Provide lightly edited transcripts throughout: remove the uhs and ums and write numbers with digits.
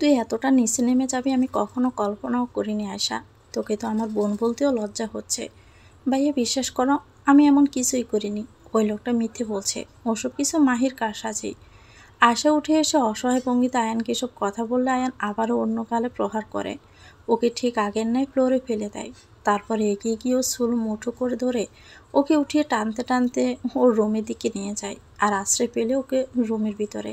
তুই এতটা নিচে নেমে যাবি আমি কখনো কল্পনাও করিনি আয়শা। তোকে তো আমার বোন বলতেও লজ্জা হচ্ছে। ভাইয়া বিশ্বাস করো, আমি এমন কিছুই করিনি। ওই লোকটা মিথ্যে বলছে, ওসব কিছু মাহির কারসাজি। আয়শা উঠে এসে অসহায় ভঙ্গিতে আয়ানকে এসব কথা বললে আয়ান আবারও অন্য গালে প্রহার করে। ওকে ঠিক আগের ন্যায় ফ্লোরে ফেলে দেয়। তারপরে এগিয়ে গিয়ে ও চুল মুঠো করে ধরে ওকে উঠিয়ে টানতে টানতে ওর রুমের দিকে নিয়ে যায় আর আশ্রয় পেলে ওকে রুমের ভিতরে।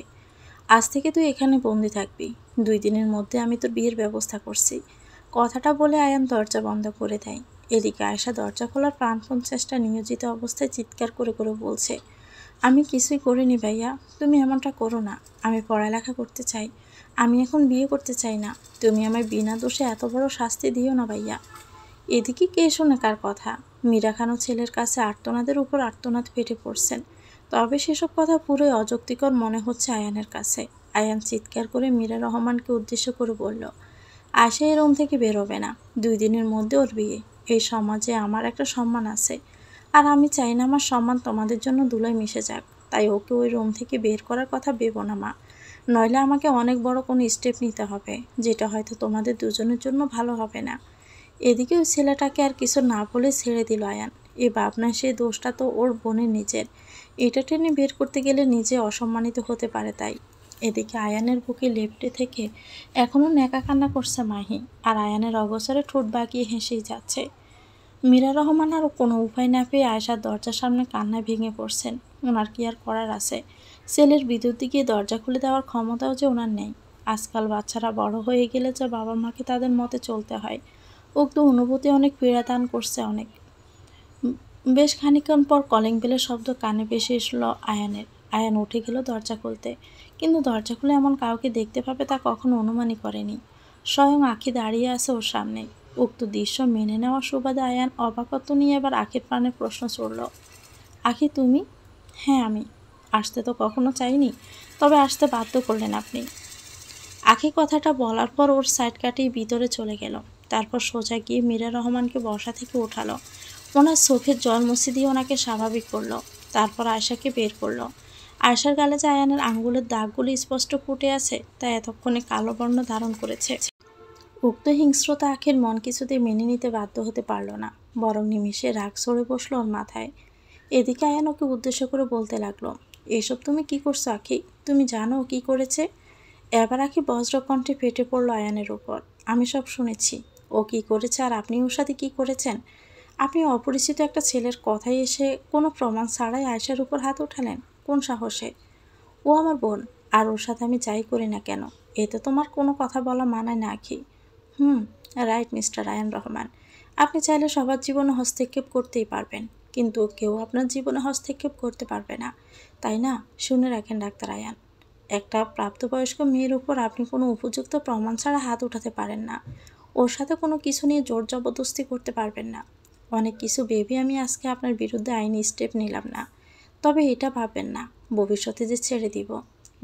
আজ থেকে তুই এখানে বন্দি থাকবি। 2 দিনের মধ্যে আমি তোর বিয়ের ব্যবস্থা করছি। কথাটা বলে আয়ান দরজা বন্ধ করে দেয়। এদিকে আয়শা দরজা খোলার প্রাণপণ চেষ্টা নিয়োজিত অবস্থায় চিৎকার করে করে বলছে, আমি কিছুই করিনি ভাইয়া, তুমি এমনটা করো না। আমি পড়ালেখা করতে চাই, আমি এখন বিয়ে করতে চাই না। তুমি আমায় বিনা দোষে এত বড় শাস্তি দিও না ভাইয়া। এদিকে কে শোনে কার কথা? মীরা খানও ছেলের কাছে আর্তনাদের উপর আর্তনাদ ফেটে পড়ছেন। তবে সেসব কথা পুরোই অযৌক্তিকর মনে হচ্ছে আয়ানের কাছে। আয়ান চিৎকার করে মীরা রহমানকে উদ্দেশ্য করে বলল, আয়শা এই রুম থেকে বেরোবে না। 2 দিনের মধ্যে ওর বিয়ে। এই সমাজে আমার একটা সম্মান আছে, আর আমি চাই না আমার সম্মান তোমাদের জন্য ধুলোয় মিশে যাক। তাই ওকে ওই রুম থেকে বের করার কথা ভেবো না মা। নইলে আমাকে অনেক বড় কোনো স্টেপ নিতে হবে, যেটা হয়তো তোমাদের দুজনের জন্য ভালো হবে না। এদিকে ওই ছেলেটাকে আর কিছু না বলে ছেড়ে দিল আয়ান। এই ভাবনায় সেই দোষটা তো ওর বোনের নিজের। এটা টেনে বের করতে গেলে নিজে অসম্মানিত হতে পারে তাই। এদিকে আয়ানের বুকে লেপ্টে থেকে এখনও ন্যাকা কান্না করছে মাহি, আর আয়ানের অগোচরে ঠোঁট বাঁকিয়ে হেসেই যাচ্ছে। মীরা রহমান আরও কোনো উপায় না পেয়ে আয়েশার দরজার সামনে কান্নায় ভেঙে পড়ছেন। ওনার কি আর করার আছে? ছেলের বিদ্যুৎ দিকে দরজা খুলে দেওয়ার ক্ষমতাও যে ওনার নেই। আজকাল বাচ্চারা বড় হয়ে গেলে যে বাবা মাকে তাদের মতে চলতে হয়, উক্ত অনুভূতি অনেক পীড়াদান করছে অনেক। বেশ খানিকক্ষণ পর কলিং বেলের শব্দ কানে ভেসে এসলো আয়ানের। আয়ান উঠে গেল দরজা খুলতে, কিন্তু দরজা খুলে এমন কাউকে দেখতে পাবে তা কখনো অনুমানই করেনি। স্বয়ং আঁখি দাঁড়িয়ে আছে ওর সামনে। উক্ত দৃশ্য মেনে নেওয়ার সুবাদে আয়ান অবাকত্ব নিয়ে এবার আঁখির প্রাণের প্রশ্ন ছড়ল, আঁখি তুমি? হ্যাঁ আমি। আসতে তো কখনো চাইনি, তবে আসতে বাধ্য করলেন আপনি। আঁখি কথাটা বলার পর ওর সাইড কাটিয়ে ভিতরে চলে গেল। তারপর সোজা গিয়ে মীরা রহমানকে বসা থেকে উঠালো। ওনার চোখের জল মুছে দিয়ে ওনাকে স্বাভাবিক করলো। তারপর আয়শাকে বের করলো। আয়শার গালে যে আয়ানের আঙ্গুলের দাগগুলি স্পষ্ট ফুটে আছে তা এতক্ষণে কালো বর্ণ ধারণ করেছে। উক্ত হিংস্রতা আঁখির মন কিছুতেই মেনে নিতে বাধ্য হতে পারল না, বরং নিমিষে রাগ চড়ে বসলো ওর মাথায়। এদিকে আয়ান ওকে উদ্দেশ্য করে বলতে লাগলো, এসব তুমি কি করছো আঁখি? তুমি জানো ও কি করেছে? এবার আঁখি বজ্রকণ্ঠে ফেটে পড়ল আয়ানের উপর। আমি সব শুনেছি। ও কি করেছে আর আপনি ওর সাথে কি করেছেন? আপনি অপরিচিত একটা ছেলের কথায় এসে কোনো প্রমাণ ছাড়াই আয়েশার উপর হাত উঠালেন? কোন সাহসে? ও আমার বোন, আর ওর সাথে আমি যাই করি না কেন, এতে তোমার কোনো কথা বলা মানায় না আঁখি। হুম, রাইট মিস্টার আয়ান রহমান। আপনি চাইলে সবার জীবনে হস্তক্ষেপ করতেই পারবেন, কিন্তু কেউ আপনার জীবনে হস্তক্ষেপ করতে পারবে না, তাই না? শুনে রাখেন ডাক্তার আয়ান, একটা প্রাপ্তবয়স্ক মেয়ের উপর আপনি কোনো উপযুক্ত প্রমাণ ছাড়া হাত উঠাতে পারেন না। ওর সাথে কোনো কিছু নিয়ে জোর জবরদস্তি করতে পারবেন না। অনেক কিছু ভেবে আমি আজকে আপনার বিরুদ্ধে আইনি স্টেপ নিলাম না, তবে এটা ভাববেন না ভবিষ্যতে যে ছেড়ে দিব।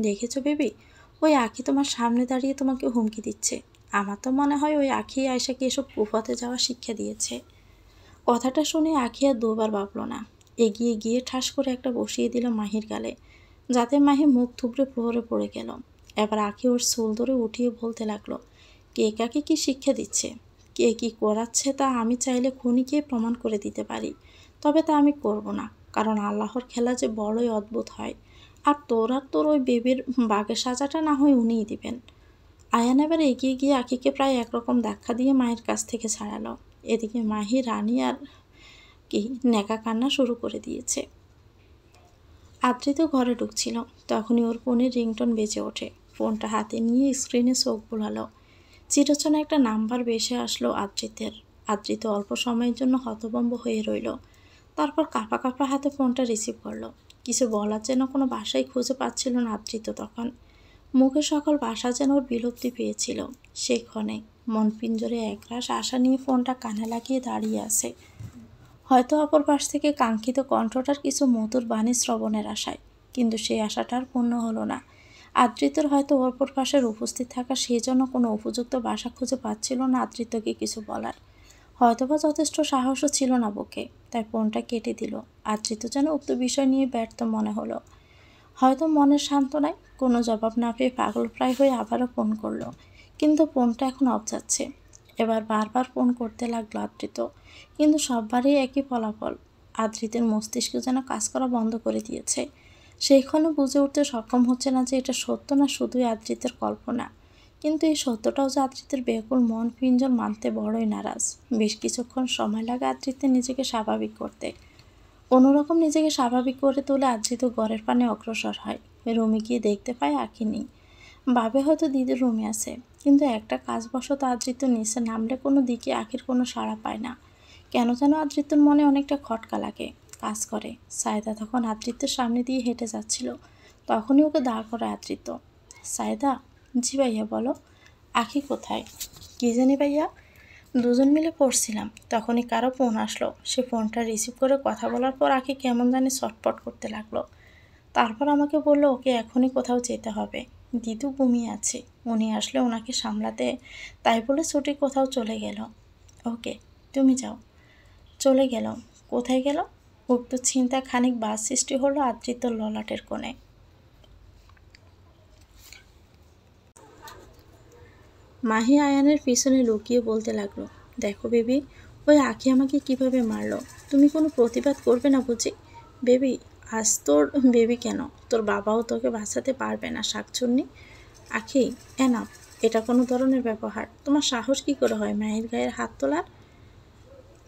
দেখেছো বেবি, ওই আঁখি তোমার সামনে দাঁড়িয়ে তোমাকে হুমকি দিচ্ছে। আমার তো মনে হয় ওই আঁখি আয়শাকে এসব কুফাতে যাওয়ার শিক্ষা দিয়েছে। কথাটা শুনে আঁখি আর দুবার ভাবল না। এগিয়ে গিয়ে ঠাস করে একটা বসিয়ে দিল মাহির গালে, যাতে মাহি মুখ থুবড়ে ফ্লোরে পড়ে গেল। এবার আঁখি ওর চুল ধরে উঠিয়ে বলতে লাগলো, কে কাকে কি শিক্ষা দিচ্ছে, কে কি করাচ্ছে তা আমি চাইলে খুনিকে প্রমাণ করে দিতে পারি, তবে তা আমি করব না, কারণ আল্লাহর খেলা যে বড়ই অদ্ভুত হয়। আর তোর ওই বেবির বাঘের সাজাটা না হয় উনিই দিবেন। আয়ান এবার এগিয়ে গিয়ে আঁখিকে প্রায় একরকম ধাক্কা দিয়ে মায়ের কাছ থেকে ছাড়ালো। এদিকে মাহি রানী আর কি নেকা কান্না শুরু করে দিয়েছে। আদ্রিত ঘরে ঢুকছিল, তখনই ওর ফোনের রিংটোন বেজে ওঠে। ফোনটা হাতে নিয়ে স্ক্রিনে চোখ বোলালো। চিরচেনা একটা নাম্বার ভেসে আসলো আদ্রিতের। আদ্রিত অল্প সময়ের জন্য হতভম্ব হয়ে রইল, তারপর কাঁপা কাঁপা হাতে ফোনটা রিসিভ করলো। কিছু বলার যেন কোনো ভাষাই খুঁজে পাচ্ছিল না আদ্রিত তখন। মুখে সকল ভাষা যেন ওর বিলুপ্তি পেয়েছিল। সে ক্ষণে মন পিঞ্জরে একরাশ আশা নিয়ে ফোনটা কানে লাগিয়ে দাঁড়িয়ে আছে, হয়তো অপর পাশ থেকে কাঙ্ক্ষিত কণ্ঠটার কিছু মধুর বাণী শ্রবণের আশায়। কিন্তু সেই আশাটা আর পূর্ণ হলো না। আদ্রিতর হয়তো অপর পাশের উপস্থিত থাকা সেই জন্য কোনো উপযুক্ত ভাষা খুঁজে পাচ্ছিল না আদ্রিতকে কিছু বলার। হয়তোবা যথেষ্ট সাহসও ছিল না বুকে, তাই ফোনটা কেটে দিল। আদ্রিত যেন উক্ত বিষয় নিয়ে ব্যর্থ মনে হলো। হয়তো মনের সান্ত্বনায় কোনো জবাব না পেয়ে পাগল প্রায় হয়ে আবারও ফোন করলো। কিন্তু ফোনটা এখন অফ যাচ্ছে। এবার বারবার ফোন করতে লাগলো আদ্রিত, কিন্তু সববারই একই ফলাফল। আদ্রিতের মস্তিষ্ক যেন কাজ করা বন্ধ করে দিয়েছে। সেইখানে বুঝে উঠতে সক্ষম হচ্ছে না যে এটা সত্য না শুধুই আদ্রিতের কল্পনা। কিন্তু এই সত্যটাও যে আদ্রিতের বেকুল মন পিঞ্জর মানতে বড়ই নারাজ। বেশ কিছুক্ষণ সময় লাগে আদ্রিতের নিজেকে স্বাভাবিক করতে। কোনোরকম নিজেকে স্বাভাবিক করে তোলে আদ্রিত ঘরের পানে অগ্রসর হয়। রুমে গিয়ে দেখতে পায় আঁখি নেই। ভাবে হয়তো দিদির রুমে আছে, কিন্তু একটা কাজবশত আদ্রিত নিচে নামলে কোনো দিকে আঁখির কোনো সাড়া পায় না। কেন যেন আদ্রিতর মনে অনেকটা খটকা লাগে, কাজ করে। সায়দা তখন আদ্রিতের সামনে দিয়ে হেঁটে যাচ্ছিল, তখনই ওকে দাঁড় করে আদ্রিত। সায়দা, জি ভাইয়া বলো। আঁখি কোথায়? কী জানি ভাইয়া, দুজন মিলে পড়ছিলাম, তখনই কারো ফোন আসলো। সে ফোনটা রিসিভ করে কথা বলার পর আঁখি কেমন জানি ছটফট করতে লাগলো। তারপর আমাকে বললো ওকে এখনই কোথাও যেতে হবে, দিদু ঘুমিয়ে আছে, উনি আসলে ওনাকে সামলাতে, তাই বলে ছুটি কোথাও চলে গেল। ওকে, তুমি যাও। চলে গেল? কোথায় গেল? উক্ত চিন্তা খানিক বাস সৃষ্টি হলো আদ্রিত ললাটের কোণে। মাহি আয়ানের পিছনে লুকিয়ে বলতে লাগলো, দেখো বেবি, ওই আঁখি আমাকে কিভাবে মারলো। তুমি কোনো প্রতিবাদ করবে না বুঝি? বেবি, আজ তোর বেবি কেন, তোর বাবাও তোকে বাঁচাতে পারবে না শাকচুন্নি। আঁখি, এনাফ। এটা কোনো ধরনের ব্যবহার? তোমার সাহস কী করে হয় মায়ের গায়ের হাত তোলার?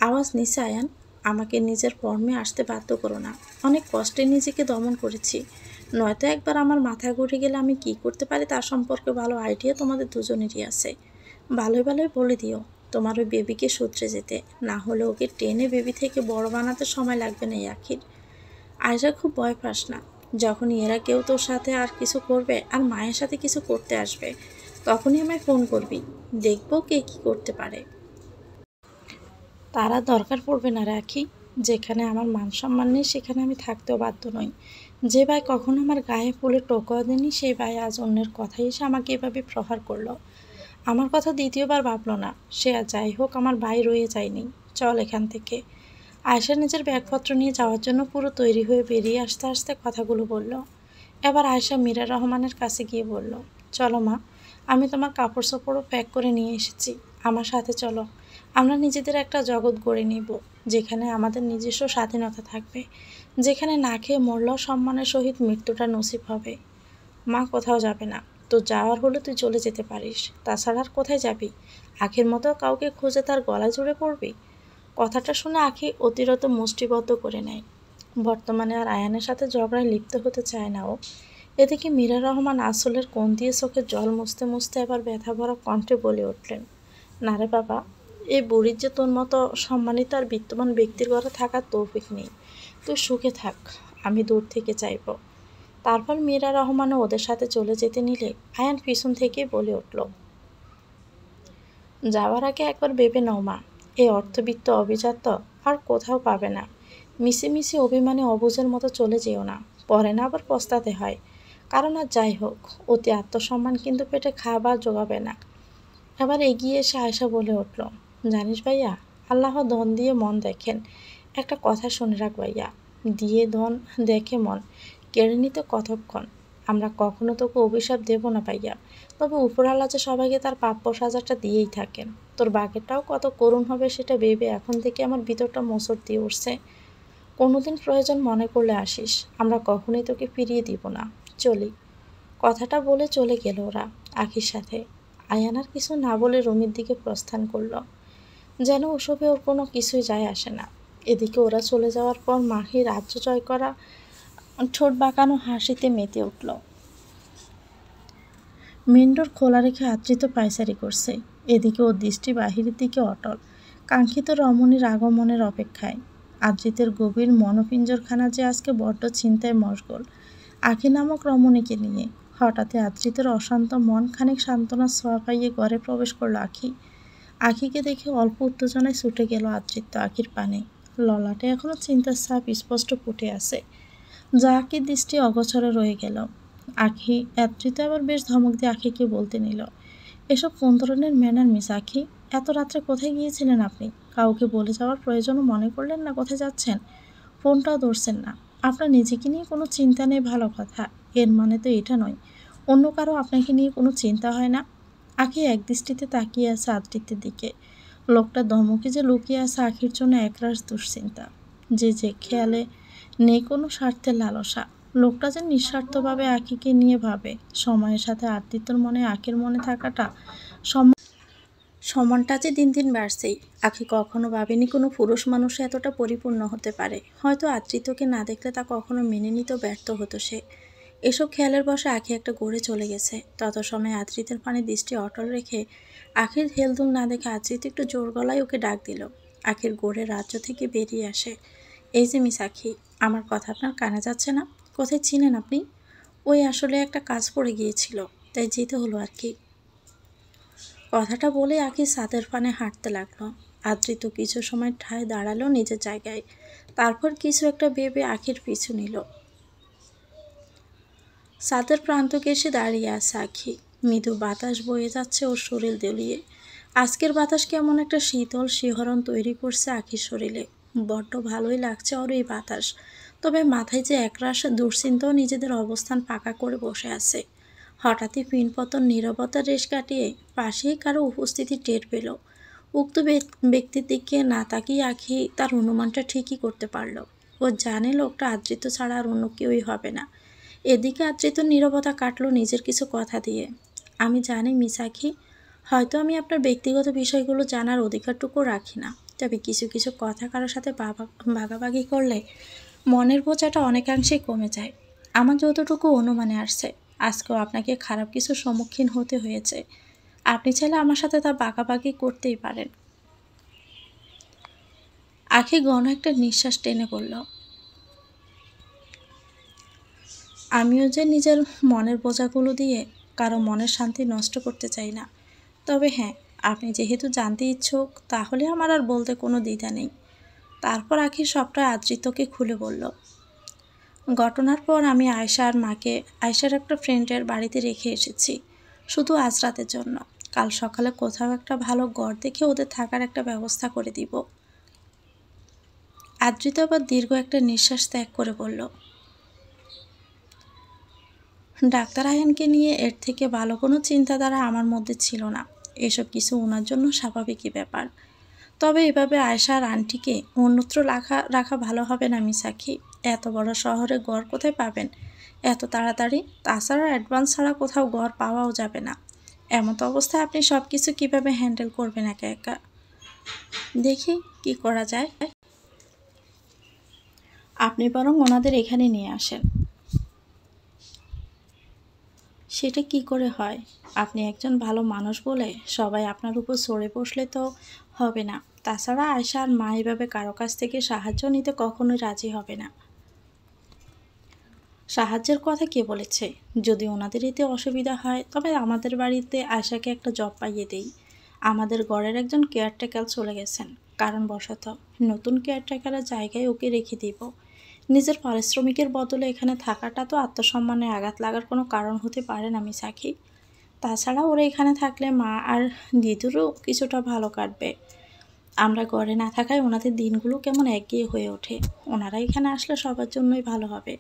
আওয়াজ নিচে আয়ান, আমাকে নিজের ফর্মে আসতে বাধ্য করো না। অনেক কষ্টে নিজেকে দমন করেছি, নয়তো একবার আমার মাথা ঘুরে গেলে আমি কি করতে পারি তার সম্পর্কে ভালো আইডিয়া তোমাদের দুজনেরই আছে। ভালোই ভালোই বলে দিও তোমার ওই বেবিকে সূত্রে যেতে, না হলে ওকে টেনে বেবি থেকে বড় বানাতে সময় লাগবে না। এই আখির, আয়সা খুব ভয় পাস না। যখনই এরা কেউ তোর সাথে আর কিছু করবে আর মায়ের সাথে কিছু করতে আসবে, তখনই আমায় ফোন করবি, দেখবো কে কি করতে পারে। তারা দরকার পড়বে না রাখি। যেখানে আমার মান সম্মান নেই সেখানে আমি থাকতেও বাধ্য নই। যে ভাই কখনো আমার গায়ে ফুলে টোকাও দেয়নি, সেই ভাই আজ অন্যের কথাই এসে আমাকে এভাবে প্রহার করলো। আমার কথা দ্বিতীয়বার ভাবলো না। সে আর যাই হোক আমার ভাই রয়ে যায়নি। চল এখান থেকে। আয়শা নিজের ব্যাগপত্র নিয়ে যাওয়ার জন্য পুরো তৈরি হয়ে বেরিয়ে আসতে আসতে কথাগুলো বলল। এবার আয়শা মীরা রহমানের কাছে গিয়ে বলল, চলো মা, আমি তোমার কাপড় চোপড়ও প্যাক করে নিয়ে এসেছি, আমার সাথে চলো। আমরা নিজেদের একটা জগৎ গড়ে নিব, যেখানে আমাদের নিজস্ব স্বাধীনতা থাকবে, যেখানে না খেয়ে মরলেও সম্মানের সহিত মৃত্যুটা নসিব হবে। মা, কোথাও যাবে না। তো যাওয়ার হলে তুই চলে যেতে পারিস, তাছাড়া আর কোথায় যাবি? আখির মতো কাউকে খুঁজে তার গলায় জুড়ে পড়বি? কথাটা শুনে আখি অতিরত মুষ্টিবদ্ধ করে নেয়। বর্তমানে আর আয়ানের সাথে ঝগড়ায় লিপ্ত হতে চায় না ও। এদিকে মীরা রহমান আসলের কোণ দিয়ে চোখের জল মুছতে মুছতে এবার ব্যথা ভরা কণ্ঠে বলে উঠলেন, না রে বাবা, এই বুড়ির যে তোর মতো সম্মানিত আর বিত্তমান ব্যক্তির ঘরে থাকার তৌফিক নেই। তুই সুখে থাক, আমি দূর থেকে চাইব। তারপর মীরা রহমানও ওদের সাথে চলে যেতে নিলে আয়ান পিছন থেকে বলে উঠল, যাওয়ার আগে একবার ভেবে নাও মা, এই অর্থবিত্ত অভিজাত্য আর কোথাও পাবে না। মিশে মিশে অভিমানে অবুঝের মতো চলে যেও না, পরে না আবার পস্তাতে হয়। কারণ আর যাই হোক, অতি আত্মসম্মান কিন্তু পেটে খাবার জোগাবে না। এবার এগিয়ে এসে আয়শা বলে উঠল, জানিস ভাইয়া, আল্লাহ ধন দিয়ে মন দেখেন। একটা কথা শুনে রাখ ভাইয়া, দিয়ে ধন দেখে মন কেড়ে নিতে কতক্ষণ। আমরা কখনো তোকে অভিশাপ দেব না ভাইয়া, তবে উপরওয়ালা যে সবাইকে তার প্রাপ্য সাজাটা দিয়েই থাকেন। তোর বাঘেরটাও কত করুণ হবে সেটা ভেবে এখন থেকে আমার ভিতরটা মোচড় দিয়ে উঠছে। কোনোদিন প্রয়োজন মনে করলে আসিস, আমরা কখনোই তোকে ফিরিয়ে দিব না। চলি। কথাটা বলে চলে গেল ওরা আখির সাথে। আয়ান আর কিছু না বলে রুমের দিকে প্রস্থান করলো, যেন ওসবে ওর কোনো কিছুই যায় আসে না। এদিকে ওরা চলে যাওয়ার পর মাহি রাজ্য জয় করা ঠোঁট বাঁকানো হাসিতে মেতে উঠল। মেন্ডোর খোলা রেখে আদৃত পায়চারি করছে, এদিকে ওর দৃষ্টি বাহিরের দিকে অটল, কাঙ্ক্ষিত রমণীর আগমনের অপেক্ষায়। আদৃতের গভীর মনোপিঞ্জরখানা যে আজকে বড্ড চিন্তায় মশগুল আখি নামক রমণীকে নিয়ে। হঠাৎই আদৃতের অশান্ত মন খানিক সান্ত্বনার ছোঁয়া পাইয়ে ঘরে প্রবেশ করল আখি। আখিকে দেখে অল্প উত্তেজনায় ছুটে গেল আদৃত্য আখির পানে। ললাটে এখনো চিন্তার ছাপ স্পষ্ট ফুটে আছে, যা আখির দৃষ্টি অগোচরে রয়ে গেল। আখি আদৃত আবার বেশ ধমক দিয়ে আখিকে বলতে নিল, এসব কোন ধরনের ম্যানার মিস আখি? এত রাত্রে কোথায় গিয়েছিলেন আপনি? কাউকে বলে যাওয়ার প্রয়োজনও মনে করলেন না কোথায় যাচ্ছেন? ফোনটাও ধরছেন না। আপনার নিজেকে নিয়ে কোনো চিন্তা নেই, ভালো কথা। এর মানে তো এটা নয় অন্য কারো আপনাকে নিয়ে কোনো চিন্তা হয় না। আঁখি একদৃষ্টিতে তাকিয়ে আছে আদ্রিতের দিকে। লোকটা ধমকে যে লুকিয়ে আছে আঁখির জন্য একরাশ দুশ্চিন্তা। যে খেয়ালে নেই কোনো স্বার্থের লালসা। লোকটা যে নিঃস্বার্থভাবে আঁখিকে নিয়ে ভাবে। সময়ের সাথে আদ্রিতর মনে আঁখির মনে থাকাটা সমানটা যে দিন দিন বাড়ছেই। আঁখি কখনো ভাবেনি কোনো পুরুষ মানুষ এতটা পরিপূর্ণ হতে পারে। হয়তো আদ্রিতকে না দেখলে তা কখনো মেনে নিতেও ব্যর্থ হতো সে। এসব খেয়ালের বশে আঁখি একটা গড়ে চলে গেছে। তত সময় আদ্রিতের পানে দৃষ্টি অটল রেখে আঁখির হেলদুল না দেখে আদ্রিত একটু জোর গলায় ওকে ডাক দিল। আঁখির গড়ে রাজ্য থেকে বেরিয়ে আসে, এই যে মিস আঁখি, আমার কথা আপনার কানে যাচ্ছে না? কোথায় ছিলেন আপনি? ওই আসলে একটা কাজ পড়ে গিয়েছিল, তাই যেতে হলো আর কি। কথাটা বলে আঁখি ছাদের পানে হাঁটতে লাগলো। আদ্রিত কিছু সময় ঠায় দাঁড়ালো নিজের জায়গায়। তারপর কিছু একটা ভেবে আঁখির পিছু নিল। ছাদের প্রান্তকে এসে দাঁড়িয়ে আছে আঁখি। মৃদু বাতাস বয়ে যাচ্ছে ওর শরীর দেলিয়ে। আজকের বাতাস কেমন একটা শীতল শিহরণ তৈরি করছে আঁখির শরীরে। বড্ড ভালোই লাগছে ওর এই বাতাস। তবে মাথায় যে একরাশ দুশ্চিন্তাও নিজেদের অবস্থান পাকা করে বসে আছে। হঠাৎই পিনপতন নীরবতার রেশ কাটিয়ে পাশেই কারো উপস্থিতি টের পেল। উক্ত ব্যক্তির দিকে না তাকিয়ে আঁখি তার অনুমানটা ঠিকই করতে পারল। ও জানে লোকটা আদৃত ছাড়া আর অন্য কেউই হবে না। এদিকে আদৃত নীরবতা কাটলো নিজের কিছু কথা দিয়ে। আমি জানি মিস আঁখি, হয়তো আমি আপনার ব্যক্তিগত বিষয়গুলো জানার অধিকারটুকু রাখি না। তবে কিছু কিছু কথা কারোর সাথে ভাগাভাগি করলে মনের বোঝাটা অনেকাংশেই কমে যায়। আমার যতটুকু অনুমানে আসছে, আজকেও আপনাকে খারাপ কিছুর সম্মুখীন হতে হয়েছে। আপনি চাইলে আমার সাথে তা ভাগাভাগি করতেই পারেন। আঁখি ঘন একটা নিঃশ্বাস টেনে বলল, আমিও যে নিজের মনের বোঝাগুলো দিয়ে কারো মনের শান্তি নষ্ট করতে চাই না। তবে হ্যাঁ, আপনি যেহেতু জানতে ইচ্ছুক, তাহলে আমার আর বলতে কোনো দ্বিধা নেই। তারপর আঁখি সবটা আদৃতকে খুলে বলল। ঘটনার পর আমি আয়শা আর মাকে আয়শার একটা ফ্রেন্ডের বাড়িতে রেখে এসেছি, শুধু আজ রাতের জন্য। কাল সকালে কোথাও একটা ভালো ঘর দেখে ওদের থাকার একটা ব্যবস্থা করে দিব। আদৃত আবার দীর্ঘ একটা নিঃশ্বাস ত্যাগ করে বলল, ডাক্তার আয়ানকে নিয়ে এর থেকে ভালো কোনো চিন্তাধারা আমার মধ্যে ছিল না। এসব কিছু ওনার জন্য স্বাভাবিকই ব্যাপার। তবে এভাবে আয়শা আর আন্টিকে অন্যত্র রাখা ভালো হবে না মিস আঁখি। এত বড় শহরে ঘর কোথায় পাবেন এত তাড়াতাড়ি? তাছাড়া অ্যাডভান্স ছাড়া কোথাও ঘর পাওয়াও যাবে না। এমত অবস্থায় আপনি সব কিছু কীভাবে হ্যান্ডেল করবেন একা একা? দেখি কি করা যায়। আপনি বরং ওনাদের এখানে নিয়ে আসেন। সেটা কি করে হয়? আপনি একজন ভালো মানুষ বলে সবাই আপনার উপর চড়ে বসলে তো হবে না। তাছাড়া আয়শা আর মা এভাবে কারো কাছ থেকে সাহায্য নিতে কখনোই রাজি হবে না। সাহায্যের কথা কে বলেছে? যদি ওনাদের এতে অসুবিধা হয়, তবে আমাদের বাড়িতে আয়শাকে একটা জব পাইয়ে দেই। আমাদের ঘরের একজন কেয়ারটেকার চলে গেছেন কারণবশত। নতুন কেয়ারটেকারের জায়গায় ওকে রেখে দিব। নিজের পারিশ্রমিকের বদলে এখানে থাকাটা তো আত্মসম্মানে আঘাত লাগার কোনো কারণ হতে পারে না মিস আঁখি। তাছাড়া ওরা এখানে থাকলে মা আর দিদুরও কিছুটা ভালো কাটবে। আমরা ঘরে না থাকায় ওনাদের দিনগুলো কেমন একঘেয়ে হয়ে ওঠে। ওনারা এখানে আসলে সবার জন্যই ভালো হবে।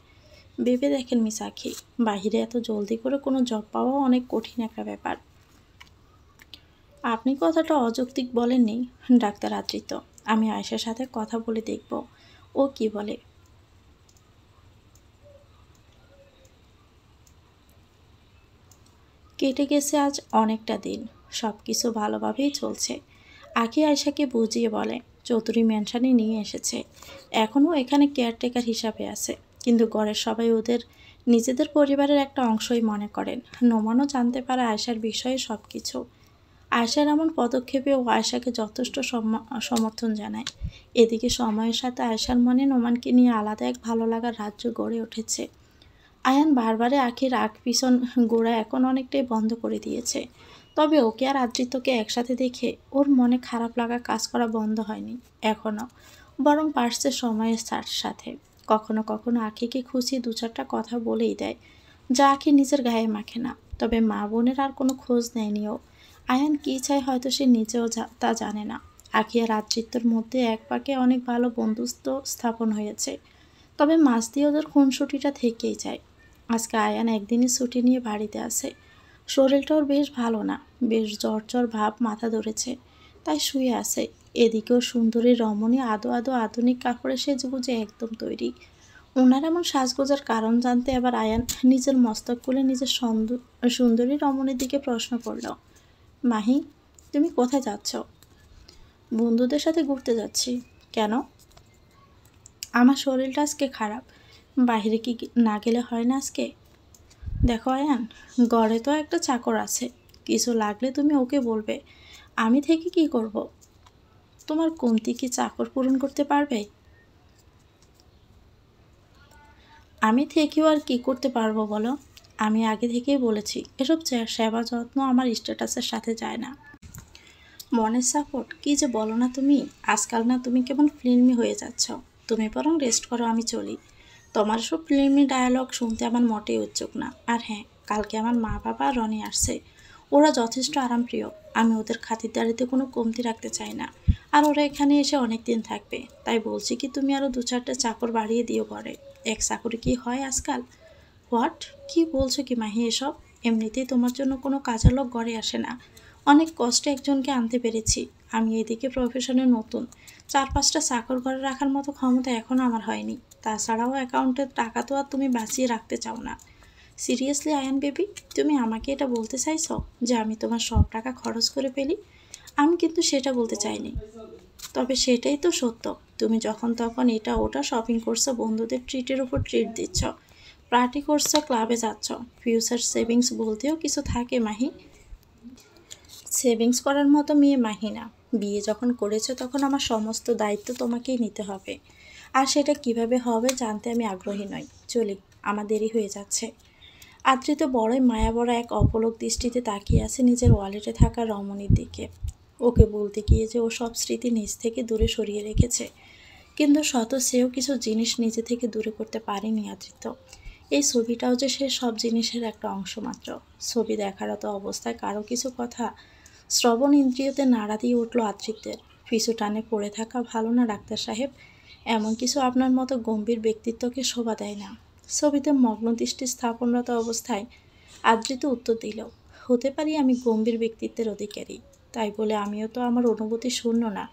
ভেবে দেখেন মিস আঁখি, বাহিরে এত জলদি করে কোনো জব পাওয়া অনেক কঠিন একটা ব্যাপার। আপনি কথাটা অযৌক্তিক বলেননি ডাক্তার আদৃত। আমি আয়েশার সাথে কথা বলে দেখব ও কি বলে। কেটে গেছে আজ অনেকটা দিন। সব কিছু ভালোভাবেই চলছে। আঁখি আয়েশাকে বুঝিয়ে বলে চৌধুরী ম্যানশনে নিয়ে এসেছে। এখনও এখানে কেয়ারটেকার হিসাবে আছে, কিন্তু ঘরের সবাই ওদের নিজেদের পরিবারের একটা অংশই মনে করেন। নোমানও জানতে পারে আয়েশার বিষয়ে সব কিছু। আয়েশার এমন পদক্ষেপে ও আয়েশাকে যথেষ্ট সমর্থন জানায়। এদিকে সময়ের সাথে আয়েশার মনে নোমানকে নিয়ে আলাদা এক ভালো লাগার রাজ্য গড়ে উঠেছে। আয়ান বারবারে আঁখির আগ পিছন গোড়া এখন অনেকটাই বন্ধ করে দিয়েছে। তবে ওকে আর আদৃতকে একসাথে দেখে ওর মনে খারাপ লাগা কাজ করা বন্ধ হয়নি এখনও, বরং বাড়ছে সময়ের সাথে। কখনো কখনো আঁখিকে খুশি দু চারটা কথা বলেই দেয়, যা আঁখি নিজের গায়ে মাখে না। তবে মা বোনের আর কোনো খোঁজ নেয়নি ও। আয়ান কী চায় হয়তো সে নিজেও তা জানে না। আঁখি আর আদৃত্যর মধ্যে এক পাকে অনেক ভালো বন্ধুত্ব স্থাপন হয়েছে। তবে মাঝ দিয়ে ওদের খুনসুটিটা থেকেই যায়। আজকে আয়ান একদিনই ছুটি নিয়ে বাড়িতে আসে। শরীরটা ওর বেশ ভালো না, বেশ জ্বর জ্বর ভাব মাথা ধরেছে, তাই শুয়ে আছে। এদিকেও সুন্দরী রমণী আদো আদো আধুনিক কাপড়ে সেজেগুজে একদম তৈরি। ওনার এমন সাজগোজার কারণ জানতে এবার আয়ান নিজের মস্তক খুলে নিজের সুন্দরী রমণীর দিকে প্রশ্ন করল, মাহি, তুমি কোথায় যাচ্ছ? বন্ধুদের সাথে ঘুরতে যাচ্ছি। কেন? আমার শরীরটা আজকে খারাপ, বাইরে কি না গেলে হয় না আজকে? দেখো আয়ান, ঘরে তো একটা চাকর আছে, কিছু লাগলে তুমি ওকে বলবে, আমি থেকে কি করব? তোমার কমতি কি চাকর পূরণ করতে পারবে? আমি থেকেও আর কি করতে পারবো বলো? আমি আগে থেকেই বলেছি এসব সেবা যত্ন আমার স্ট্যাটাসের সাথে যায় না। মনের সাপোর্ট কি যে বলো না তুমি, আজকাল না তুমি কেমন ফিল্মি হয়ে যাচ্ছ। তুমি বরং রেস্ট করো, আমি চলি। তোমার সব ফিল্মি ডায়ালগ শুনতে আমার মোটেই উৎসুক না। আর হ্যাঁ, কালকে আমার মা বাবা আর রনি আসছে, ওরা যথেষ্ট আরামপ্রিয়। আমি ওদের খাতিরদারিতে কোনো কমতি রাখতে চাই না। আর ওরা এখানে এসে অনেক দিন থাকবে, তাই বলছি কি তুমি আরও 2-4টা চাকর বাড়িয়ে দিও ঘরে। এক চাকরি কি হয় আজকাল? হোয়াট, কি বলছো কি মাহি এসব? এমনিতেই তোমার জন্য কোনো কাজের লোক ঘরে আসে না, অনেক কষ্টে একজনকে আনতে পেরেছি। আমি এদিকে প্রফেশনে নতুন, 4-5টা চাকর ঘরে রাখার মতো ক্ষমতা এখনও আমার হয়নি। তাছাড়াও অ্যাকাউন্টের টাকা তো আর তুমি বাঁচিয়ে রাখতে চাও না। সিরিয়াসলি আয়ান বেবি, তুমি আমাকে এটা বলতে চাইছো যে আমি তোমার সব টাকা খরচ করে ফেলি? আমি কিন্তু সেটা বলতে চাইনি। তবে সেটাই তো সত্য। তুমি যখন তখন এটা ওটা শপিং করছো, বন্ধুদের ট্রিটের উপর ট্রিট দিচ্ছ, পার্টি করছো, ক্লাবে যাচ্ছ। ফিউচার সেভিংস বলতেও কিছু থাকে মাহি। সেভিংস করার মতো মেয়ে মাহি না। বিয়ে যখন করেছো তখন আমার সমস্ত দায়িত্ব তোমাকেই নিতে হবে। আর সেটা কিভাবে হবে জানতে আমি আগ্রহী নই। চলি, আমার দেরি হয়ে যাচ্ছে। আদ্রিত বড়ই মায়াবড়া এক অপলক দৃষ্টিতে তাকিয়ে আছে নিজের ওয়ালেটে থাকা রমণীর দিকে। ওকে বলতে গিয়ে যে ও সব স্মৃতি নিজ থেকে দূরে সরিয়ে রেখেছে, কিন্তু শত সেও কিছু জিনিস নিজে থেকে দূরে করতে পারেনি আদ্রিত। এই ছবিটাও যে সে সব জিনিসের একটা অংশ মাত্র। ছবি দেখারত অবস্থায় কারো কিছু কথা শ্রবণ ইন্দ্রিয়তে নাড়া দিয়ে উঠল আদ্রিতের। পিছু টানে পড়ে থাকা ভালো না ডাক্তার সাহেব, এমন কিছু আপনার মতো গম্ভীর ব্যক্তিত্বকে শোভা দেয় না। ছবিতে মগ্ন দৃষ্টি স্থাপনরত অবস্থায় আদ্রিত উত্তর দিল, হতে পারি আমি গম্ভীর ব্যক্তিত্বের অধিকারী, তাই বলে আমিও তো আমার অনুভূতি শূন্য না।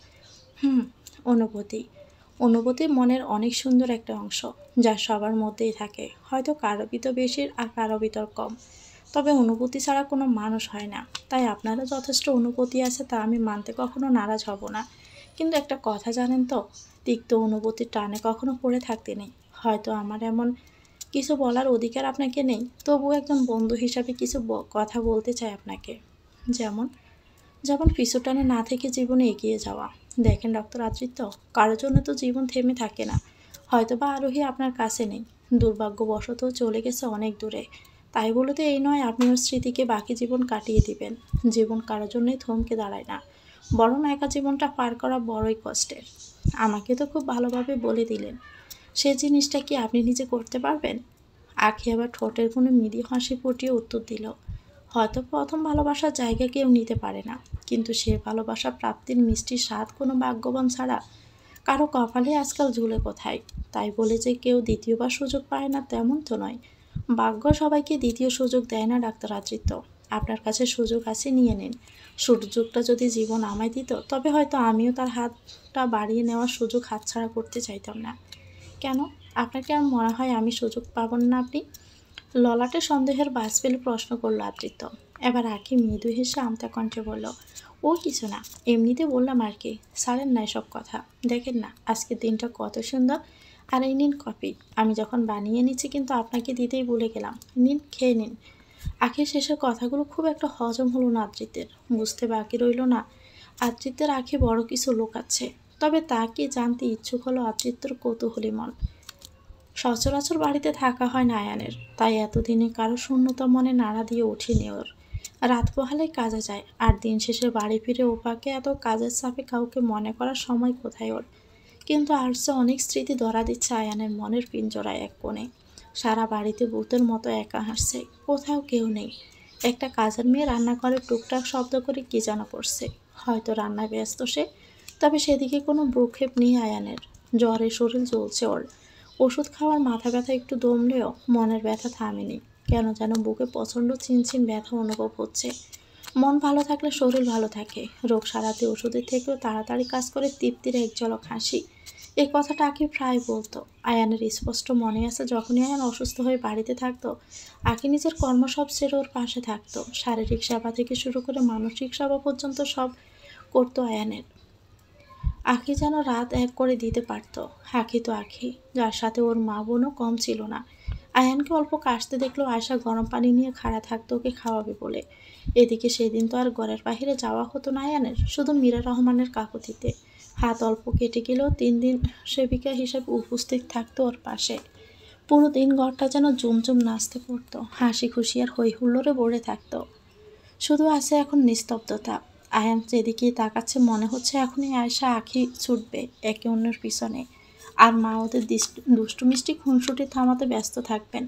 হুম, অনুভূতি। অনুভূতি মনের অনেক সুন্দর একটা অংশ, যা সবার মধ্যেই থাকে, হয়তো কারো ভিতর বেশি আর কারো ভিতর কম। তবে অনুভূতি ছাড়া কোনো মানুষ হয় না। তাই আপনারও যথেষ্ট অনুভূতি আছে, তা আমি মানতে কখনো নারাজ হব না। কিন্তু একটা কথা জানেন তো, তিক্ত অনুভূতির টানে কখনো পড়ে থাকতে নেই। হয়তো আমার এমন কিছু বলার অধিকার আপনাকে নেই, তবুও একজন বন্ধু হিসাবে কিছু কথা বলতে চাই আপনাকে। যেমন যেমন পিছুটানে না থেকে জীবনে এগিয়ে যাওয়া। দেখেন ডক্টর আদৃত্য, কারোর জন্য তো জীবন থেমে থাকে না। হয়তোবা আরোহী আপনার কাছে নেই, দুর্ভাগ্যবশত চলে গেছে অনেক দূরে। তাই বলে তো এই নয় আপনি ওর স্মৃতিকে বাকি জীবন কাটিয়ে দিবেন। জীবন কারোর জন্যই থমকে দাঁড়ায় না, বরং একা জীবনটা পার করা বড়ই কষ্টের। আমাকে তো খুব ভালোভাবে বলে দিলেন, সে জিনিসটা কি আপনি নিজে করতে পারবেন? আখি আবার ঠোঁটের কোনো মৃদু হাসি ফুটিয়ে উত্তর দিল, হয়তো প্রথম ভালোবাসার জায়গা কেউ নিতে পারে না, কিন্তু সে ভালোবাসা প্রাপ্তির মিষ্টি স্বাদ কোনো ভাগ্যবান ছাড়া কারো কপালে আজকাল ঝুলে কোথায়। তাই বলে যে কেউ দ্বিতীয়বার সুযোগ পায় না তেমন তো নয়। ভাগ্য সবাইকে দ্বিতীয় সুযোগ দেয় না ডাক্তার আদৃত্য। আপনার কাছে সুযোগ আছে, নিয়ে নিন। সুযোগটা যদি জীবন আমায় দিত, তবে হয়তো আমিও তার হাতটা বাড়িয়ে নেওয়ার সুযোগ হাতছাড়া করতে চাইতাম না। কেন? আপনার কি আর মনে হয় আমি সুযোগ পাবেন না আপনি? ললাটে সন্দেহের বাজ ফেলে প্রশ্ন করল আদৃত্য। এবার আঁখি মৃদু হেসে আমতা কণ্ঠে বলল, ও কিছু না, এমনিতে বললাম আর কি। ছাড়েন না এসব কথা। দেখেন না আজকের দিনটা কত সুন্দর। আর এই নিন কফি, আমি যখন বানিয়ে নিচ্ছি কিন্তু আপনাকে দিতেই ভুলে গেলাম। নিন, খেয়ে নিন। আঁখির শেষের কথাগুলো খুব একটা হজম হলো না আদৃতের। বুঝতে বাকি রইল না আদৃতের আঁখি বড় কিছু লুকাচ্ছে। তবে তা কি জানতে ইচ্ছুক হলো আদৃত্যর কৌতূহলী মন। সচরাচর বাড়িতে থাকা হয় না আয়ানের, তাই এতদিনে কারো শূন্যতা মনে নাড়া দিয়ে ওঠেনি ওর। রাত পোহালে কাজে যায়, আর দিন শেষে বাড়ি ফিরে ওপাকে এত কাজের চাপে কাউকে মনে করার সময় কোথায় ওর। কিন্তু আর যে অনেক স্মৃতি ধরা দিচ্ছে আয়ানের মনের পিঞ্জরায় এক কোণে। সারা বাড়িতে ভূতের মতো একা হাসছে, কোথাও কেউ নেই। একটা কাজের মেয়ে রান্নাঘরে টুকটাক শব্দ করে কি যেন করছে, হয়তো রান্নায় ব্যস্ত সে। তবে সেদিকে কোনো ভ্রুক্ষেপ নেই আয়ানের। জ্বরে শরীর জ্বলছে ওর। ওষুধ খাওয়ার মাথা ব্যথা একটু দমলেও মনের ব্যথা থামেনি। কেন যেন বুকে প্রচণ্ড চিনচিন ব্যথা অনুভব হচ্ছে। মন ভালো থাকলে শরীর ভালো থাকে। রোগ সারাতে ওষুধের থেকেও তাড়াতাড়ি কাজ করে তৃপ্তির এক ঝলক হাসি। এই কথাটা আঁকি প্রায় বলতো। আয়ানের স্পষ্ট মনে আছে, যখনই আয়ান অসুস্থ হয়ে বাড়িতে থাকতো, আঁকি নিজের কর্ম সব ছেড়ে ওর পাশে থাকতো। শারীরিক সেবা থেকে শুরু করে মানসিক সেবা পর্যন্ত সব করতো আয়ানের। আঁখি যেন রাত এক করে দিতে পারত। আঁখি তো আঁখি, যার সাথে ওর মা বোনও কম ছিল না। আয়ানকে অল্প কাশতে দেখলেও আয়শা গরম পানি নিয়ে খাড়া থাকতো ওকে খাওয়াবে বলে। এদিকে সেদিন তো আর ঘরের বাহিরে যাওয়া হতো না আয়ানের, শুধু মীরা রহমানের কাকুতিতে। হাত অল্প কেটে গেলেও 3 দিন সেবিকা হিসেবে উপস্থিত থাকতো ওর পাশে। পুরো দিন ঘরটা যেন জুমজুম নাচতে পড়তো, হাসি খুশি আর হই হুল্লোড়ে ভরে থাকতো। শুধু আছে এখন নিস্তব্ধতা। আয়ান যেদিকেই তাকাচ্ছে মনে হচ্ছে এখনই আয়শা আঁখি ছুটবে একে অন্যের পিছনে, আর মা ওদের দুষ্টু মিষ্টি খুনসুটি থামাতে ব্যস্ত থাকবেন।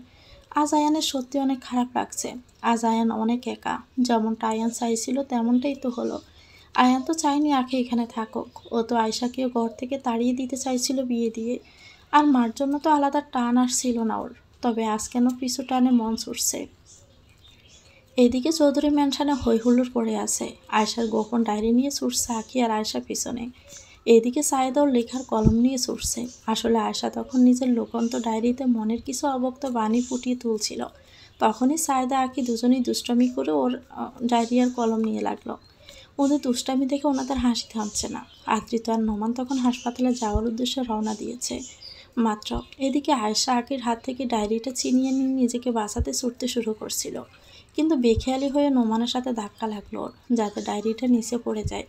আজ আয়ানের সত্যি অনেক খারাপ লাগছে। আজ আয়ান অনেক একা। যেমনটা আয়ান চাইছিল তেমনটাই তো হলো। আয়ান তো চায়নি আঁখি এখানে থাকুক, ও তো আয়শাকেও ঘর থেকে তাড়িয়ে দিতে চাইছিল বিয়ে দিয়ে। আর মার জন্য তো আলাদা টান আসছিল না ওর। তবে আজ কেন পিছু টানে মন ছুটছে। এদিকে চৌধুরী ম্যানশনে হইহুল্লোড় পড়ে আছে। আয়শার গোপন ডায়েরি নিয়ে ছুটছে আঁখি আর আয়শা পিছনে। এদিকে সায়েদ ওর লেখার কলম নিয়ে ছুটছে। আসলে আয়শা তখন নিজের লোকন্ত ডায়েরিতে মনের কিছু অব্যক্ত বাণী ফুটিয়ে তুলছিল। তখনই সায়েদা আঁখি দুজনেই দুষ্টামি করে ওর ডায়েরি আর কলম নিয়ে লাগলো। ওদের দুষ্টামি দেখে ওনাদের হাসি থামছে না। আদ্রিত আর নোমান তখন হাসপাতালে যাওয়ার উদ্দেশ্যে রওনা দিয়েছে মাত্র। এদিকে আয়শা আঁখির হাত থেকে ডায়েরিটা ছিনিয়ে নিয়ে নিজেকে বাঁচাতে ছুটতে শুরু করছিল, কিন্তু বেখেয়ালি হয়ে নোমানের সাথে ধাক্কা লাগলো ওর, যাতে ডায়েরিটা নিচে পড়ে যায়।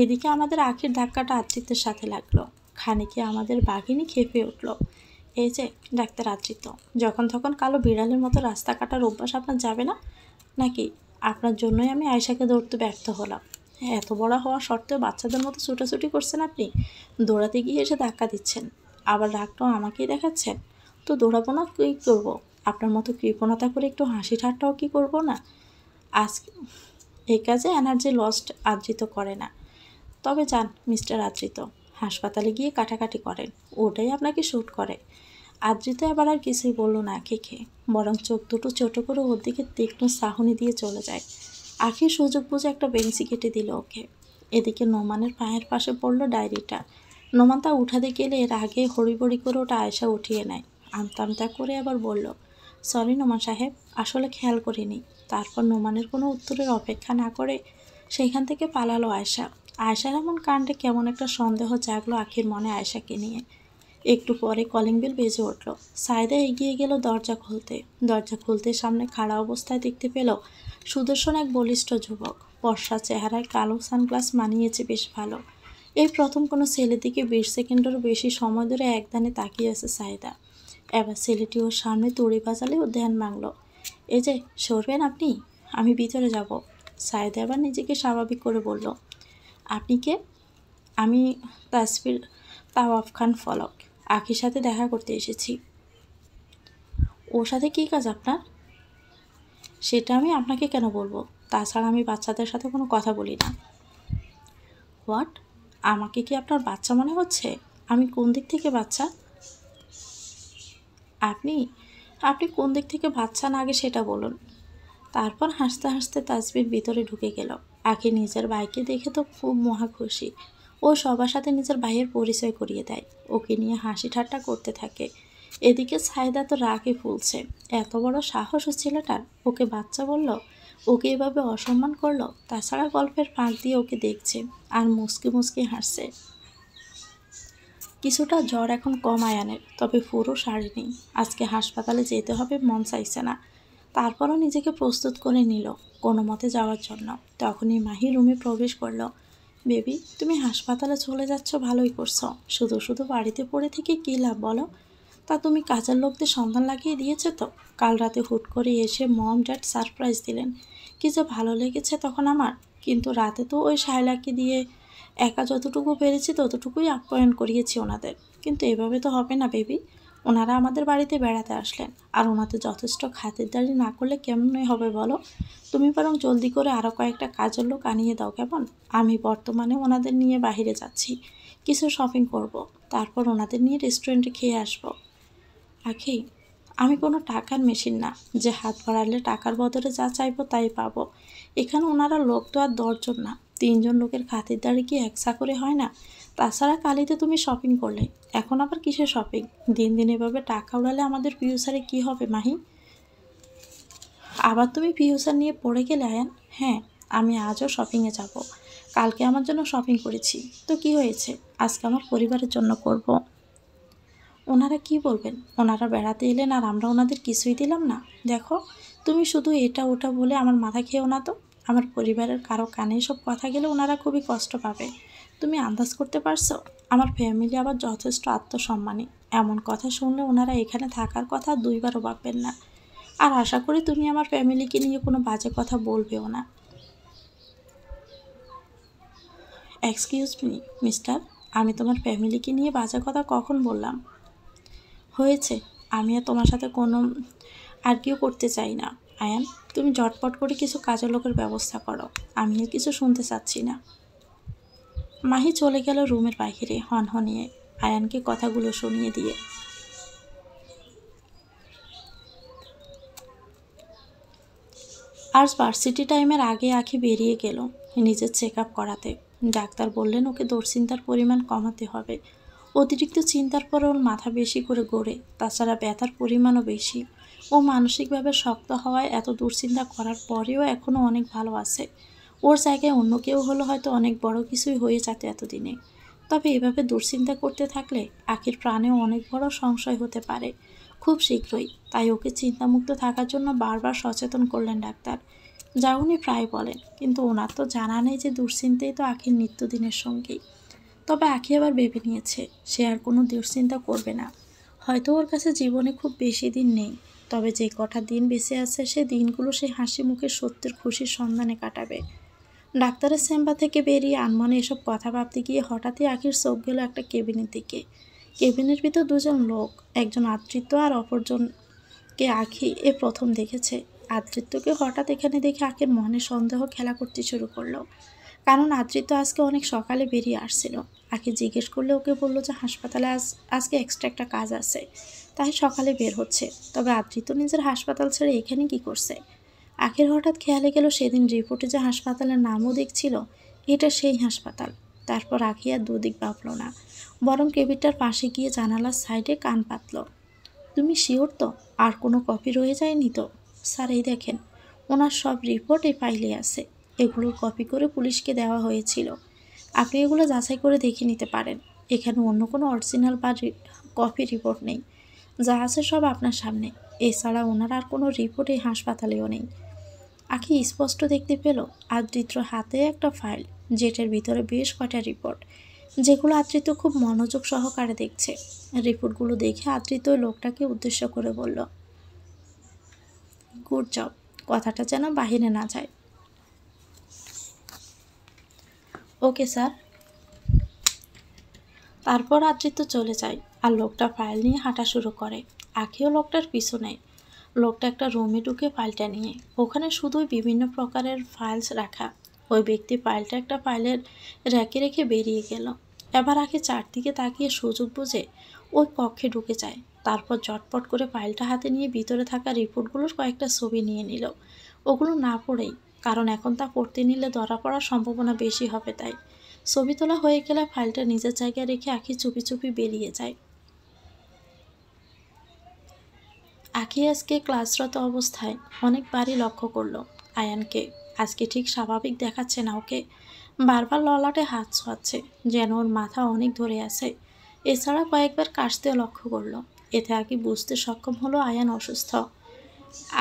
এদিকে আমাদের আখির ধাক্কাটা আদ্রিতের সাথে লাগলো। খানিকে আমাদের বাঘিনী খেপে উঠল। এই যে ডাক্তার আদ্রিত, যখন তখন কালো বিড়ালের মতো রাস্তা কাটার অভ্যাস আপনার যাবে না নাকি? আপনার জন্যই আমি আয়শাকে ধরতে ব্যর্থ হলাম। এত বড় হওয়া সত্ত্বেও বাচ্চাদের মতো ছুটাছুটি করছেন আপনি। দৌড়াতে গিয়ে এসে ধাক্কা দিচ্ছেন, আবার রাগটাও আমাকেই দেখাচ্ছেন। তো দৌড়াবো না কী করবো? আপনার মতো কৃপণতা করে একটু হাসি ঠাট্টাও কি করবো না? আজ এই কাজে এনার্জি লস্ট আদ্রিত করে না। তবে যান মিস্টার আদ্রিত, হাসপাতালে গিয়ে কাটাকাটি করেন, ওটাই আপনাকে শ্যুট করে। আদ্রিত এবার আর কিছুই বলল না আঁখিকে, বরং চোখ দুটো ছোট করে ওর দিকে তীক্ষ্ণ চাহনি দিয়ে চলে যায়। আঁখি সুযোগ বুঝে একটা বেঞ্চি কেটে দিল ওকে। এদিকে নোমানের পায়ের পাশে পড়লো ডায়েরিটা। নোমান তা উঠাতে গেলে এর আগে হড়িবড়ি করে ওটা আয়শা উঠিয়ে নেয়। আমতা আমতা করে আবার বলল, সরি নোমান সাহেব, আসলে খেয়াল করিনি। তারপর নোমানের কোনো উত্তরের অপেক্ষা না করে সেইখান থেকে পালালো আয়শা। আয়শার এমন কাণ্ডে কেমন একটা সন্দেহ জাগলো আখির মনে আয়শাকে নিয়ে। একটু পরে কলিং বেল বেজে উঠল। সায়দা এগিয়ে গেল দরজা খুলতে। দরজা খুলতে সামনে খাড়া অবস্থায় দেখতে পেল সুদর্শন এক বলিষ্ঠ যুবক। ফর্সা চেহারায় কালো সানগ্লাস মানিয়েছে বেশ ভালো। এই প্রথম কোনো ছেলের দিকে 20 সেকেন্ডেরও বেশি সময় ধরে একদানে তাকিয়ে আছে সায়দা। এবার ছেলেটি ওর সামনে তুড়ি বাজালে ও ধ্যান ভাঙল। এই যে সরবেন আপনি, আমি ভিতরে যাব। সায়দা এবার নিজেকে স্বাভাবিক করে বলল, আপনি কে? আমি তাসফির তাওয়াফ খান ফলক, আখির সাথে দেখা করতে এসেছি। ওর সাথে কী কাজ আপনার? সেটা আমি আপনাকে কেন বলবো? তাছাড়া আমি বাচ্চাদের সাথে কোনো কথা বলি না। হোয়াট? আমাকে কি আপনার বাচ্চা মনে হচ্ছে? আমি কোন দিক থেকে বাচ্চা? আপনি আপনি কোন দিক থেকে বাচ্চা না আগে সেটা বলুন। তারপর হাসতে হাসতে তাসবির ভিতরে ঢুকে গেল। আখি নিজের ভাইকে দেখে তো খুব মহা খুশি। ও সবার সাথে নিজের ভাইয়ের পরিচয় করিয়ে দেয়, ওকে নিয়ে হাসি ঠাট্টা করতে থাকে। এদিকে সায়দা তো রাগে ফুলছে। এত বড় সাহস ও ছেলেটার, ওকে বাচ্চা বলল, ওকে এভাবে অসম্মান করলো। তাছাড়া গল্পের ফাঁক দিয়ে ওকে দেখছে আর মুসকি মুসকি হাসছে। কিছুটা জ্বর এখন কম আয়ানের, তবে পুরো সারেনি। আজকে হাসপাতালে যেতে হবে মন চাইছে না। তারপরও নিজেকে প্রস্তুত করে নিল কোনো মতে যাওয়ার জন্য। তখনই মাহি রুমে প্রবেশ করলো। বেবি, তুমি হাসপাতালে চলে যাচ্ছ, ভালোই করছো। শুধু শুধু বাড়িতে পড়ে থেকে কী লাভ বলো? তা তুমি কাজের লোকদের সন্ধান লাগিয়ে দিয়েছে তো? কাল রাতে হুট করে এসে মম ড্যাড সারপ্রাইজ দিলেন, কি যে ভালো লেগেছে তখন আমার। কিন্তু রাতে তো ওই শায়লাকে দিয়ে একা যতটুকু পেরেছি ততটুকুই আপ্যায়ন করিয়েছি ওনাদের। কিন্তু এভাবে তো হবে না বেবি। ওনারা আমাদের বাড়িতে বেড়াতে আসলেন, আর ওনাদের যথেষ্ট খাতিরদারি না করলে কেমনই হবে বলো? তুমি বরং জলদি করে আরও কয়েকটা কাজের লোক আনিয়ে দাও কেমন? আমি বর্তমানে ওনাদের নিয়ে বাইরে যাচ্ছি, কিছু শপিং করব, তারপর ওনাদের নিয়ে রেস্টুরেন্টে খেয়ে আসবো। আখি, আমি কোনো টাকার মেশিন না যে হাত বাড়ালে টাকার বদলে যা চাইবো তাই পাবো। এখানে ওনারা লোক তো আর 10 জন না, 3 জন লোকের খাতিরদারি কি একসা করে হয় না? তাছাড়া কালিতে তুমি শপিং করলে, এখন আবার কিসের শপিং? দিন দিন এভাবে টাকা উড়ালে আমাদের ফিউচারে কি হবে মাহি? আবার তুমি ফিউচার নিয়ে পড়ে গেলে আয়ান। হ্যাঁ, আমি আজও শপিংয়ে যাব। কালকে আমার জন্য শপিং করেছি, তো কি হয়েছে? আজকে আমার পরিবারের জন্য করব। ওনারা কি বলবেন? ওনারা বেড়াতে এলেন আর আমরা ওনাদের কিছুই দিলাম না? দেখো, তুমি শুধু এটা ওটা বলে আমার মাথা খেও না তো। আমার পরিবারের কারো কানে এসব কথা গেলে ওনারা খুবই কষ্ট পাবে। তুমি আন্দাজ করতে পারছো? আমার ফ্যামিলি আবার যথেষ্ট আত্মসম্মানী। এমন কথা শুনলে ওনারা এখানে থাকার কথা দুইবারও ভাববেন না। আর আশা করি তুমি আমার ফ্যামিলিকে নিয়ে কোনো বাজে কথা বলবেও না। এক্সকিউজ মি মিস্টার, আমি তোমার ফ্যামিলিকে নিয়ে বাজে কথা কখন বললাম? হয়েছে, আমি আর তোমার সাথে কোনো আর্কিউ করতে চাই না। আয়ান, তুমি ঝটপট করে কিছু কাজের লোকের ব্যবস্থা করো। আমি আর কিছু শুনতে চাচ্ছি না। মাহি চলে গেল রুমের বাইরে হনহনিয়ে, আয়ানকে কথাগুলো শুনিয়ে দিয়ে। আর ভার্সিটি টাইমের আগে আখি বেরিয়ে গেল নিজের চেক আপ করাতে। ডাক্তার বললেন ওকে দুশ্চিন্তার পরিমাণ কমাতে হবে। অতিরিক্ত চিন্তার পরে ওর মাথা বেশি করে গড়ে, তাছাড়া ব্যথার পরিমাণও বেশি। ও মানসিকভাবে শক্ত হওয়ায় এত দুশ্চিন্তা করার পরেও এখনও অনেক ভালো আছে। ওর জায়গায় অন্য কেউ হলো হয়তো অনেক বড় কিছুই হয়ে যেত এতদিনে। তবে এভাবে দুশ্চিন্তা করতে থাকলে আখির প্রাণেও অনেক বড় সংশয় হতে পারে খুব শীঘ্রই। তাই ওকে চিন্তামুক্ত থাকার জন্য বারবার সচেতন করলেন ডাক্তার, যা উনি প্রায় বলেন। কিন্তু ওনার তো জানা নেই যে দুশ্চিন্তাই তো আখির নিত্যদিনের সঙ্গী। তবে আখি আবার ভেবে নিয়েছে সে আর কোনো দুশ্চিন্তা করবে না। হয়তো ওর কাছে জীবনে খুব বেশি দিন নেই, তবে যে কটা দিন বেঁচে আছে সে দিনগুলো সে হাসি মুখে সত্যের খুশির সন্ধানে কাটাবে। ডাক্তারের চেম্বার থেকে বেরিয়ে আনমনে এসব কথা ভাবতে গিয়ে হঠাৎই আখির চোখ গেল একটা কেবিনের দিকে। কেবিনের ভিতর দুজন লোক, একজন আদৃত্য আর অপরজনকে আখি এ প্রথম দেখেছে। আদৃত্যকে হঠাৎ এখানে দেখে আখির মনে সন্দেহ খেলা করতে শুরু করলো, কারণ আদৃত্য আজকে অনেক সকালে বেরিয়ে আসছিল। আখি জিজ্ঞেস করলে ওকে বললো যে হাসপাতালে আজকে এক্সট্রা একটা কাজ আছে, তাই সকালে বের হচ্ছে। তবে আদৃত্য নিজের হাসপাতাল ছেড়ে এখানে কি করছে? আখির হঠাৎ খেয়ালে গেল সেদিন রিপোর্টে যে হাসপাতালের নামও দেখছিল, এটা সেই হাসপাতাল। তারপর আখি আর দুদিক ভাবল না, বরং কেবিনটার পাশে গিয়ে জানালার সাইডে কান পাতল। তুমি শিওর তো আর কোনো কপি রয়ে যায়নি তো? স্যার এই দেখেন, ওনার সব রিপোর্ট এই ফাইলে আছে। এগুলোর কপি করে পুলিশকে দেওয়া হয়েছিল। আপনি এগুলো যাচাই করে দেখে নিতে পারেন। এখানে অন্য কোনো অরিজিনাল বা কপি রিপোর্ট নেই। যা আছে সব আপনার সামনে। এছাড়া ওনার আর কোনো রিপোর্ট এই হাসপাতালেও নেই। আখি স্পষ্ট দেখতে পেল আদৃত্যর হাতে একটা ফাইল, যেটার ভিতরে বেশ কয়টা রিপোর্ট, যেগুলো আদৃত্য খুব মনোযোগ সহকারে দেখছে। রিপোর্টগুলো দেখে আদৃত্য ওই লোকটাকে উদ্দেশ্য করে বলল, গুড জব, কথাটা যেন বাহিরে না যায়। Okay sir. তারপর আদৃত্য চলে যায় আর লোকটা ফাইল নিয়ে হাঁটা শুরু করে। আখিও লোকটার পিছু নেয়। লোকটা একটা রুমে ঢুকে ফাইলটা নিয়ে, ওখানে শুধুই বিভিন্ন প্রকারের ফাইলস রাখা। ওই ব্যক্তি ফাইলটা একটা ফাইলের র্যাকে রেখে বেরিয়ে গেল। এবার আখি চারদিকে তাকিয়ে সুযোগ বুঝে ওই কক্ষে ঢুকে যায়। তারপর চটপট করে ফাইলটা হাতে নিয়ে ভিতরে থাকা রিপোর্টগুলোর কয়েকটা ছবি নিয়ে নিল। ওগুলো না পড়েই, কারণ এখন তা পড়তে নিলে ধরা পড়ার সম্ভাবনা বেশি হবে। তাই ছবি তোলা হয়ে গেলে ফাইলটা নিজের জায়গায় রেখে আখি চুপি চুপি বেরিয়ে যায়। আখি আজকে ক্লাসরত অবস্থায় অনেকবারই লক্ষ্য করলো আয়ানকে। আজকে ঠিক স্বাভাবিক দেখাচ্ছে না ওকে। বারবার ললাটে হাত ছোঁয়াচ্ছে, যেন ওর মাথা অনেক ধরে আছে। এছাড়া কয়েকবার কাশতেও লক্ষ্য করলো। এতে আগে বুঝতে সক্ষম হলো আয়ান অসুস্থ।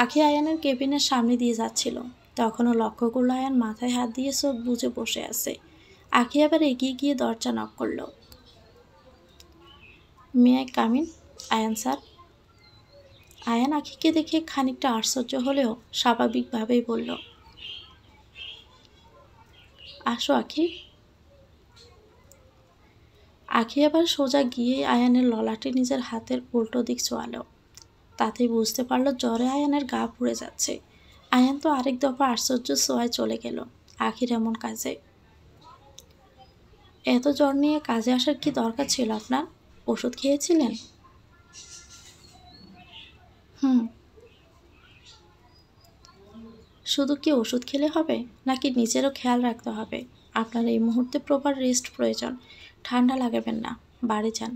আখি আয়ানের কেবিনের সামনে দিয়ে যাচ্ছিল, তখনও লক্ষ্য করলো আয়ান মাথায় হাত দিয়ে চোখ বুজে বসে আছে। আখি আবার এগিয়ে গিয়ে দরজা নক করলো। May I come in? Ayaan sir. Ayaan আখিকে দেখে খানিকটা আশ্চর্য হলেও স্বাভাবিকভাবেই বলল, আসো আখি। আখি আবার সোজা গিয়ে আয়ানের ললাটে নিজের হাতের উল্টো দিক ছোঁয়ালো। তাতেই বুঝতে পারলো জ্বরে আয়ানের গা পুড়ে যাচ্ছে। আয়ান তো আরেক দফা আশ্চর্য ছোঁয়ায় চলে গেল আখির এমন কাজে। এত জ্বর নিয়ে কাজে আসার কি দরকার ছিল আপনার? ওষুধ খেয়েছিলেন? হুম, শুধু কি ওষুধ খেলে হবে, নাকি নিজেরও খেয়াল রাখতে হবে? আপনার এই মুহূর্তে প্রপার রেস্ট প্রয়োজন। ঠান্ডা লাগাবেন না, বাড়ি যান।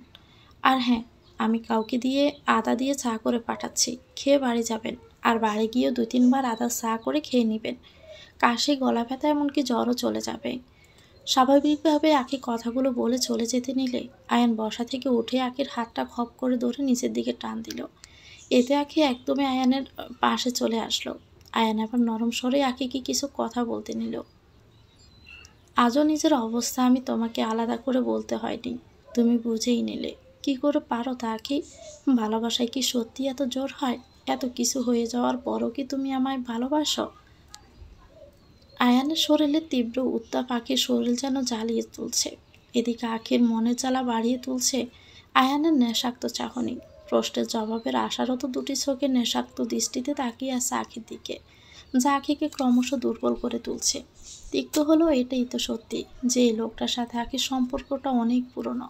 আর হ্যাঁ, আমি কাউকে দিয়ে আদা দিয়ে চা করে পাঠাচ্ছি, খেয়ে বাড়ি যাবেন। আর বাড়ি গিয়েও 2-3 বার আদা চা করে খেয়ে নেবেন। কাশি, গলা ব্যথা, এমনকি জ্বরও চলে যাবে। স্বাভাবিকভাবে আঁখি কথাগুলো বলে চলে যেতে নিলে আয়ান বসা থেকে উঠে আঁখির হাতটা খপ করে ধরে নিচের দিকে টান দিল। এতে আঁখি একদমই আয়ানের পাশে চলে আসলো। আয়ান আবার নরম স্বরে আঁখিকে কিছু কথা বলতে নিল। আজও নিজের অবস্থা আমি তোমাকে আলাদা করে বলতে হয়নি, তুমি বুঝেই নিলে। কি করে পারো তা আঁখি? ভালোবাসায় কি সত্যি এত জোর হয়? এত কিছু হয়ে যাওয়ার পরও কি তুমি আমায় ভালোবাসো? আয়ানের শরীরে তীব্র উত্তাপ আঁখির শরীর যেন জ্বালিয়ে তুলছে। এদিকে আঁখির মনের জ্বালা বাড়িয়ে তুলছে আয়ানের নেশাক্ত চাহনি। প্রশ্নের জবাবের আশারত দুটি চোখে নেশাক্ত দৃষ্টিতে তাকিয়ে আছে আঁখির দিকে, যা আঁখিকে ক্রমশ দুর্বল করে তুলছে। তিক্ত হলো এটাই তো সত্যি যে এই লোকটার সাথে আঁখির সম্পর্কটা অনেক পুরনো,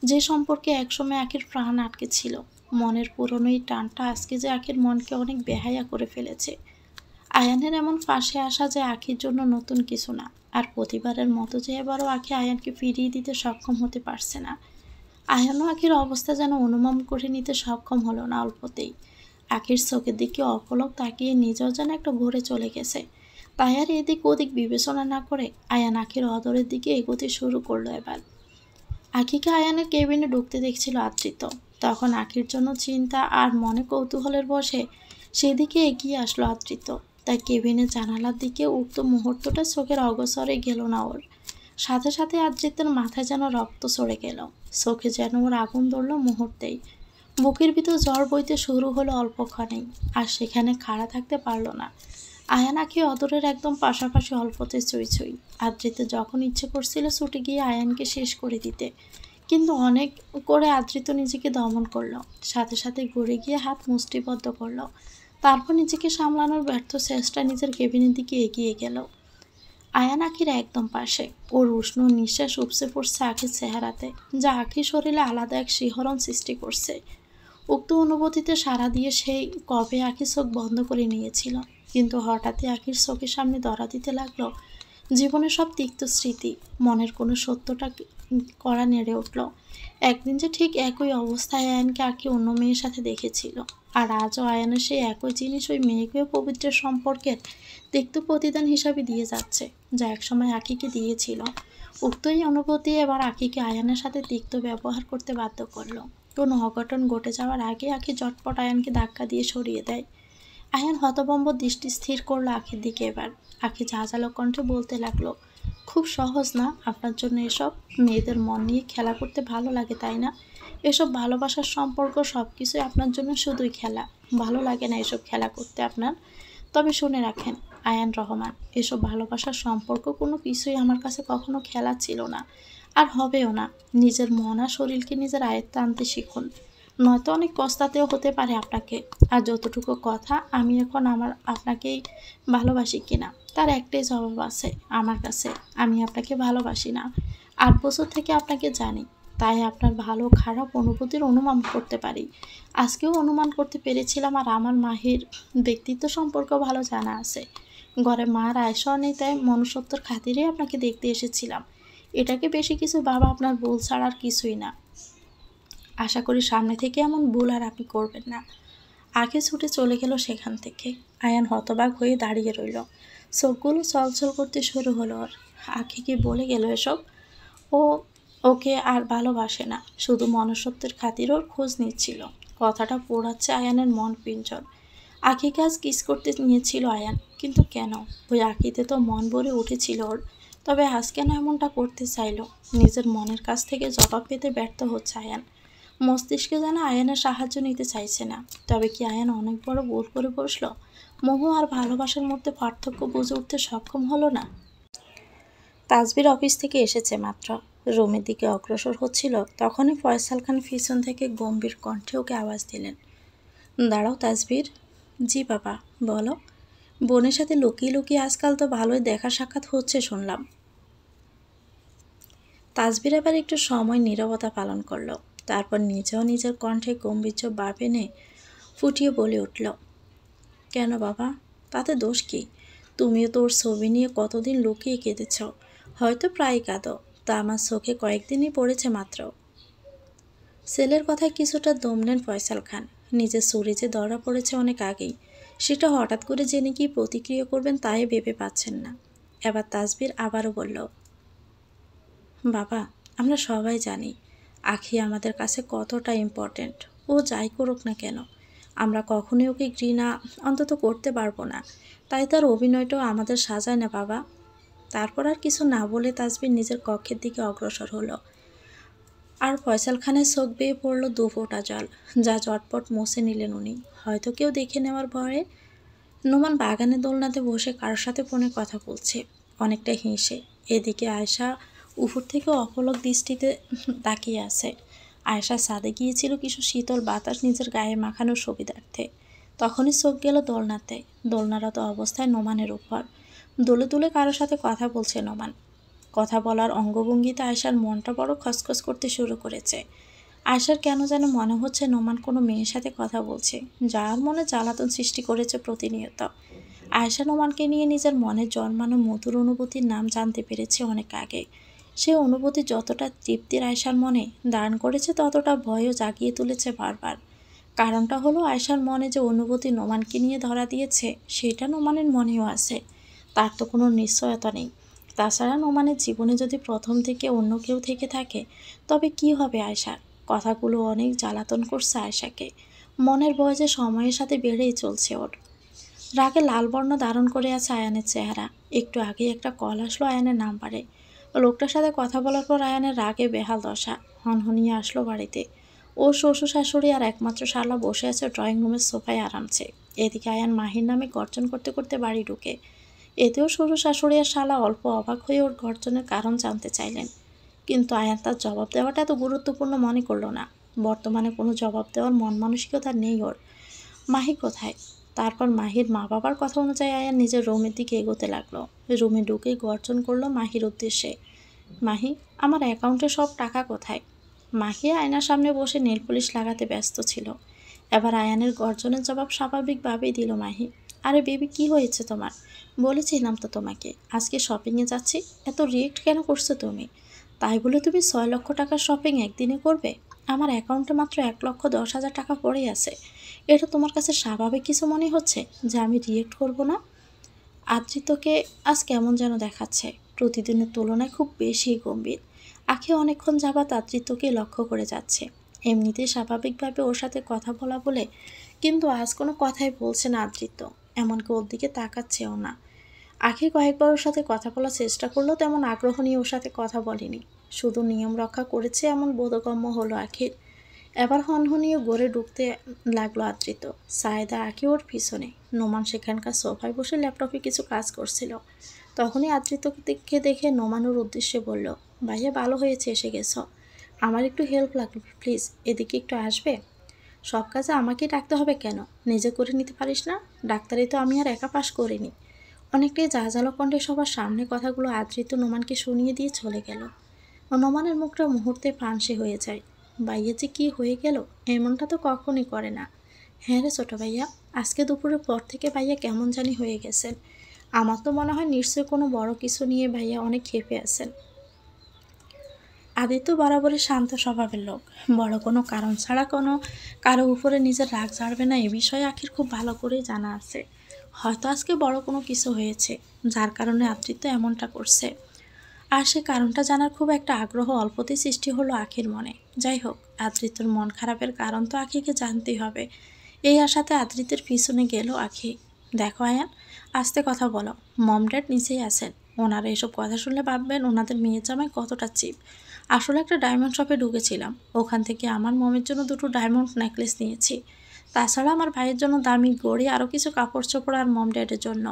যে সম্পর্কে একসময় আঁখির প্রাণ আটকে ছিল। মনের পুরনো এই টানটা আজকে যে আঁখির মনকে অনেক বেহায়া করে ফেলেছে। আয়ানের এমন পাশে আসা যে আখির জন্য নতুন কিছু না, আর প্রতিবারের মতো যে এবারও আখি আয়ানকে ফিরিয়ে দিতে সক্ষম হতে পারছে না। আয়ানও আখির অবস্থা যেন অনুমান করে নিতে সক্ষম হলো না অল্পতেই। আখির চোখের দিকে অপলক তাকিয়ে নিজেও যেন একটা ঘুরে চলে গেছে। তাই আর এদিক ওদিক বিবেচনা না করে আয়ান আখির অদরের দিকে এগোতে শুরু করলো এবার। আখিকে আয়ানের কেবিনে ঢুকতে দেখছিল আদৃত। তখন আখির জন্য চিন্তা আর মনে কৌতূহলের বসে সেদিকে এগিয়ে আসলো আদৃত। তাই কেবিনের জানালার দিকে উক্ত মুহূর্তটা চোখের অগোচরে গেল না ওর। সাথে সাথে আদৃতের মাথায় যেন রক্ত চড়ে গেল, চোখে যেন ওর আগুন ধরল মুহূর্তেই। বুকের ভিতর জ্বর বইতে শুরু হলো অল্পক্ষণেই, আর সেখানে খাড়া থাকতে পারল না। আয়ান আঁখি অদরের একদম পাশাপাশি অল্পতে চুই চুই। আদ্রিতে যখন ইচ্ছে করছিল ছুটে গিয়ে আয়ানকে শেষ করে দিতে, কিন্তু অনেক করে আদ্রিত নিজেকে দমন করলো। সাথে সাথে ঘুরে গিয়ে হাত মুষ্টিবদ্ধ করলো। তারপর নিজেকে সামলানোর ব্যর্থ চেষ্টা নিজের কেবিনের দিকে এগিয়ে গেল। আয়ান আখির একদম পাশে, ওর উষ্ণ নিঃশ্বাস উপসে পড়ছে আখির চেহারাতে, যা আখির শরীরে আলাদা এক শিহরণ সৃষ্টি করছে। উক্ত অনুভূতিতে সাড়া দিয়ে সেই কবে আখির চোখ বন্ধ করে নিয়েছিল, কিন্তু হঠাৎই আখির চোখের সামনে ধরা দিতে লাগলো জীবনের সব তিক্ত স্মৃতি। মনের কোনো সত্যটা কড়া নেড়ে উঠল। একদিন যে ঠিক একই অবস্থায় আয়ানকে আঁকি অন্য মেয়ের সাথে দেখেছিল, আর আজও আয়ানের সেই একই জিনিস ওই মেয়েকেও পবিত্র সম্পর্কের তিক্ত প্রতিদান হিসাবে দিয়ে যাচ্ছে, যা একসময় আঁকিকে দিয়েছিল। উক্ত এই অনুভূতি এবার আঁকিকে আয়ানের সাথে তিক্ত ব্যবহার করতে বাধ্য করলো। কোনো অঘটন ঘটে যাওয়ার আগে আঁকি ঝটপট আয়ানকে ধাক্কা দিয়ে সরিয়ে দেয়। আয়ান হতভম্ব দৃষ্টি স্থির করলো আখির দিকে এবার। আখি ঝাঁঝালো কণ্ঠে বলতে লাগলো, খুব সহজ না আপনার জন্য এসব? মেয়েদের মন নিয়ে খেলা করতে ভালো লাগে তাই না? এসব ভালোবাসার সম্পর্ক সব কিছুই আপনার জন্য শুধুই খেলা। ভালো লাগে না এসব খেলা করতে আপনার? তবে শুনে রাখেন আয়ান রহমান, এসব ভালোবাসার সম্পর্ক কোনো কিছুই আমার কাছে কখনো খেলা ছিল না, আর হবেও না। নিজের মন আর শরীরকে নিজের আয়ত্তে আনতে শিখুন, নয়তো অনেক পস্তাতেও হতে পারে আপনাকে। আর যতটুকু কথা, আমি এখন আমার আপনাকেই ভালোবাসি কিনা তার একটাই জবাব আছে আমার কাছে, আমি আপনাকে ভালোবাসি না। 8 বছর থেকে আপনাকে জানি, তাই আপনার ভালো খারাপ অনুভূতির অনুমান করতে পারি। আজকেও অনুমান করতে পেরেছিলাম, আর আমার মাহির ব্যক্তিত্ব সম্পর্ক ভালো জানা আছে। ঘরে মার আয়সাও নেই, তাই মনুষ্যত্বর খাতিরেই আপনাকে দেখতে এসেছিলাম। এটাকে বেশি কিছু বাবা আপনার ভুল ছাড়া আর কিছুই না। আশা করি সামনে থেকে এমন ভুল আর আপনি করবেন না। আগে ছুটে চলে গেল সেখান থেকে। আয়ান হতবাক হয়ে দাঁড়িয়ে রইল, চোখগুলো চলচল করতে শুরু হলো ওর। আখি কি বলে গেল এসব? ও ওকে আর ভালোবাসে না, শুধু মনুষ্যত্বের খাতির ওর খোঁজ নিচ্ছিল। কথাটা পোড়াচ্ছে আয়ানের মন পিঞ্জর। আখিকে আজ কিস করতে নিয়েছিল আয়ান, কিন্তু কেন? ওই আখিতে তো মন ভরে উঠেছিল ওর। তবে আজ কেন এমনটা করতে চাইলো? নিজের মনের কাছ থেকে জবাব পেতে ব্যর্থ হচ্ছে আয়ান। মস্তিষ্কে যেন আয়ানের সাহায্য নিতে চাইছে না। তবে কি আয়ান অনেক বড় ভুল করে বসলো? মোহ আর ভালোবাসার মধ্যে পার্থক্য বুঝে উঠতে সক্ষম হলো না। তাসবির অফিস থেকে এসেছে মাত্র, রুমের দিকে অগ্রসর হচ্ছিল, তখনই ফয়সাল খান পিছন থেকে গম্ভীর কণ্ঠে ওকে আওয়াজ দিলেন, দাঁড়াও তাসবির। জি বাবা, বলো। বোনের সাথে লুকিয়ে লুকিয়ে আজকাল তো ভালোই দেখা সাক্ষাৎ হচ্ছে শুনলাম। তাসবির এবার একটু সময় নীরবতা পালন করলো, তারপর নিজেও নিজের কণ্ঠে গম্ভীর্য ভাব এনে ফুটিয়ে বলে উঠল, কেন বাবা, তাতে দোষ কি? তুমিও তো ওর ছবি নিয়ে কতদিন লুকিয়ে কেঁদেছ, হয়তো প্রায় কাঁদো, তা আমার চোখে কয়েকদিনই পড়েছে মাত্র। ছেলের কথায় কিছুটা দমলেন ফয়সাল খান। নিজের চুরি যে ধরা পড়েছে অনেক আগেই, সেটা হঠাৎ করে জেনে কি প্রতিক্রিয়া করবেন তাই ভেবে পাচ্ছেন না। এবার তাসবির আবারও বলল, বাবা, আমরা সবাই জানি আখি আমাদের কাছে কতটা ইম্পর্ট্যান্ট। ও যাই করুক না কেন, আমরা কখনোই ওকে ঘৃণা অন্তত করতে পারবো না। তাই তার অভিনয়টাও আমাদের সাজায় না বাবা। তারপর আর কিছু না বলে তাসবির নিজের কক্ষের দিকে অগ্রসর হলো। আর ফয়সাল খানের চোখ বেয়ে পড়ল 2 ফোঁটা জল, যা চটপট মুছে নিলেন উনি, হয়তো কেউ দেখে নেওয়ার ভয়ে। নোমান বাগানে দোলনাতে বসে কারোর সাথে ফোনে কথা বলছে, অনেকটা হেসে। এদিকে আয়শা উপর থেকে অপলক দৃষ্টিতে তাকিয়ে আছে। আয়শা ছাদে গিয়েছিল কিছু শীতল বাতাস নিজের গায়ে মাখানোর সুবিধার্থে। তখনই চোখ গেল দোলনাতে। দোলনারত অবস্থায় নোমানের উপর দোলে দোলে কারোর সাথে কথা বলছে নোমান। কথা বলার অঙ্গভঙ্গিতে আয়শার মনটা বড় খসখস করতে শুরু করেছে। আয়শার কেন যেন মনে হচ্ছে নোমান কোনো মেয়ের সাথে কথা বলছে, যার মনে জ্বালাতন সৃষ্টি করেছে প্রতিনিয়ত। আয়শা নোমানকে নিয়ে নিজের মনের জন্মানো মধুর অনুভূতির নাম জানতে পেরেছে অনেক আগে। সে অনুভূতি যতটা তৃপ্তির আয়শার মনে দান করেছে, ততটা ভয়ও জাগিয়ে তুলেছে বারবার। কারণটা হলো আয়শার মনে যে অনুভূতি নোমানকে নিয়ে ধরা দিয়েছে, সেটা নোমানের মনেও আছে। তার তো কোনো নিশ্চয়তা নেই। তাছাড়া নোমানের জীবনে যদি প্রথম থেকে অন্য কেউ থেকে থাকে, তবে কি হবে আয়শার? কথাগুলো অনেক জ্বালাতন করছে আয়শাকে। মনের ভয় যে সময়ের সাথে বেড়েই চলছে ওর। রাগে লাল বর্ণ ধারণ করে আছে আয়ানের চেহারা। একটু আগেই একটা কল আসলো আয়ানের নাম্বারে। লোকটার সাথে কথা বলার পর আয়ানের রাগে বেহাল দশা। হনহনিয়ে আসলো বাড়িতে। ওর শ্বশুর শাশুড়ি আর একমাত্র শালা বসে আছে ড্রয়িং রুমের সোফায় আরামছে। এদিকে আয়ান মাহির নামে গর্জন করতে করতে বাড়ি ঢুকে। এতেও শ্বশুর শাশুড়ি আর শালা অল্প অবাক হয়ে ওর গর্জনের কারণ জানতে চাইলেন, কিন্তু আয়ান তার জবাব দেওয়াটা এত গুরুত্বপূর্ণ মনে করল না। বর্তমানে কোনো জবাব দেওয়ার মন মানসিকতা নেই ওর। মাহি কোথায়? তারপর মাহির মা বাবার কথা অনুযায়ী আয়ান নিজের রুমের দিকে এগোতে লাগলো। রুমে ঢুকেই গর্জন করলো মাহির উদ্দেশ্যে, মাহি, আমার অ্যাকাউন্টে সব টাকা কোথায়? মাহি আয়নার সামনে বসে নেল পলিশ লাগাতে ব্যস্ত ছিল। এবার আয়ানের গর্জনের জবাব স্বাভাবিকভাবেই দিল মাহি। আরে বেবি, কি হয়েছে তোমার? বলেছিলাম তো তোমাকে আজকে শপিংয়ে যাচ্ছি। এত রিয়েক্ট কেন করছো তুমি? তাই বলে তুমি 6 লক্ষ টাকার শপিং একদিনে করবে? আমার অ্যাকাউন্টে মাত্র 1,10,000 টাকা পড়ে আছে। এটা তোমার কাছে স্বাভাবিক কিছু মনে হচ্ছে যে আমি রিয়েক্ট করব না? আদ্রিতকে আজ কেমন যেন দেখাচ্ছে, প্রতিদিনের তুলনায় খুব বেশি গম্ভীর। আখি অনেকক্ষণ যাবাত আদ্রিতকে লক্ষ্য করে যাচ্ছে। এমনিতেই স্বাভাবিকভাবে ওর সাথে কথা বলা বলে, কিন্তু আজ কোনো কথাই বলছে না আদ্রিত, এমনকি ওর দিকে তাকাচ্ছেও না। আখি কয়েকবার ওর সাথে কথা বলার চেষ্টা করলেও তেমন আগ্রহ নিয়ে ওর সাথে কথা বলেনি, শুধু নিয়ম রক্ষা করেছে এমন বোধগম্য হলো আখির। এবার হনহনিয়ে গড়ে ঢুকতে লাগলো আদ্রিত। সায়েদা আঁকি ওর পিছনে। নোমান সেখানকার সোফায় বসে ল্যাপটপে কিছু কাজ করছিল। তখনই আদ্রিতকে দেখে নোমান ওর উদ্দেশ্যে বলল, ভাইয়া, ভালো হয়েছে এসে গেছ। আমার একটু হেল্প লাগবে, প্লিজ এদিকে একটু আসবে? সব কাজে আমাকেই ডাকতে হবে কেন? নিজে করে নিতে পারিস না? ডাক্তারি তো আমি আর একা পাশ করিনি। অনেকটাই জাজালো কণ্ঠে সবার সামনে কথাগুলো আদ্রিত নোমানকে শুনিয়ে দিয়ে চলে গেল। নোমানের মুখটা মুহূর্তে পানসে হয়ে যায়। ভাইয়া যে কি হয়ে গেল, এমনটা তো কখনই করে না। হ্যাঁ রে ছোটো ভাইয়া, আজকে দুপুরের পর থেকে ভাইয়া কেমন জানি হয়ে গেছেন। আমার তো মনে হয় নিশ্চয়ই কোনো বড় কিছু নিয়ে ভাইয়া অনেক ক্ষেপে আছেন। আদিত্য বরাবরই শান্ত স্বভাবের লোক। বড় কোনো কারণ ছাড়া কারো উপরে নিজের রাগ ঝাড়বে না, এ বিষয়ে আখির খুব ভালো করেই জানা আছে। হয়তো আজকে বড় কোনো কিছু হয়েছে, যার কারণে আদিত্য এমনটা করছে। আর সে কারণটা জানার খুব একটা আগ্রহ অল্পতেই সৃষ্টি হলো আখির মনে। যাই হোক, আদ্রিতর মন খারাপের কারণ তো আখিকে জানতেই হবে। এই আশাতে আদ্রিতের পিছনে গেল আখি। দেখো আয়ান, আস্তে কথা বলো, মম ড্যাড নিচেই আছেন। ওনারা এসব কথা শুনলে ভাববেন ওনাদের মেয়ের জামাই কতটা চিপ। আসলে একটা ডায়মন্ড শপে ঢুকেছিলাম, ওখান থেকে আমার মমের জন্য 2টো ডায়মন্ড নেকলেস নিয়েছি। তাছাড়া আমার ভাইয়ের জন্য দামি গড়ি, আরও কিছু কাপড় চোপড় আর মম ড্যাডের জন্য।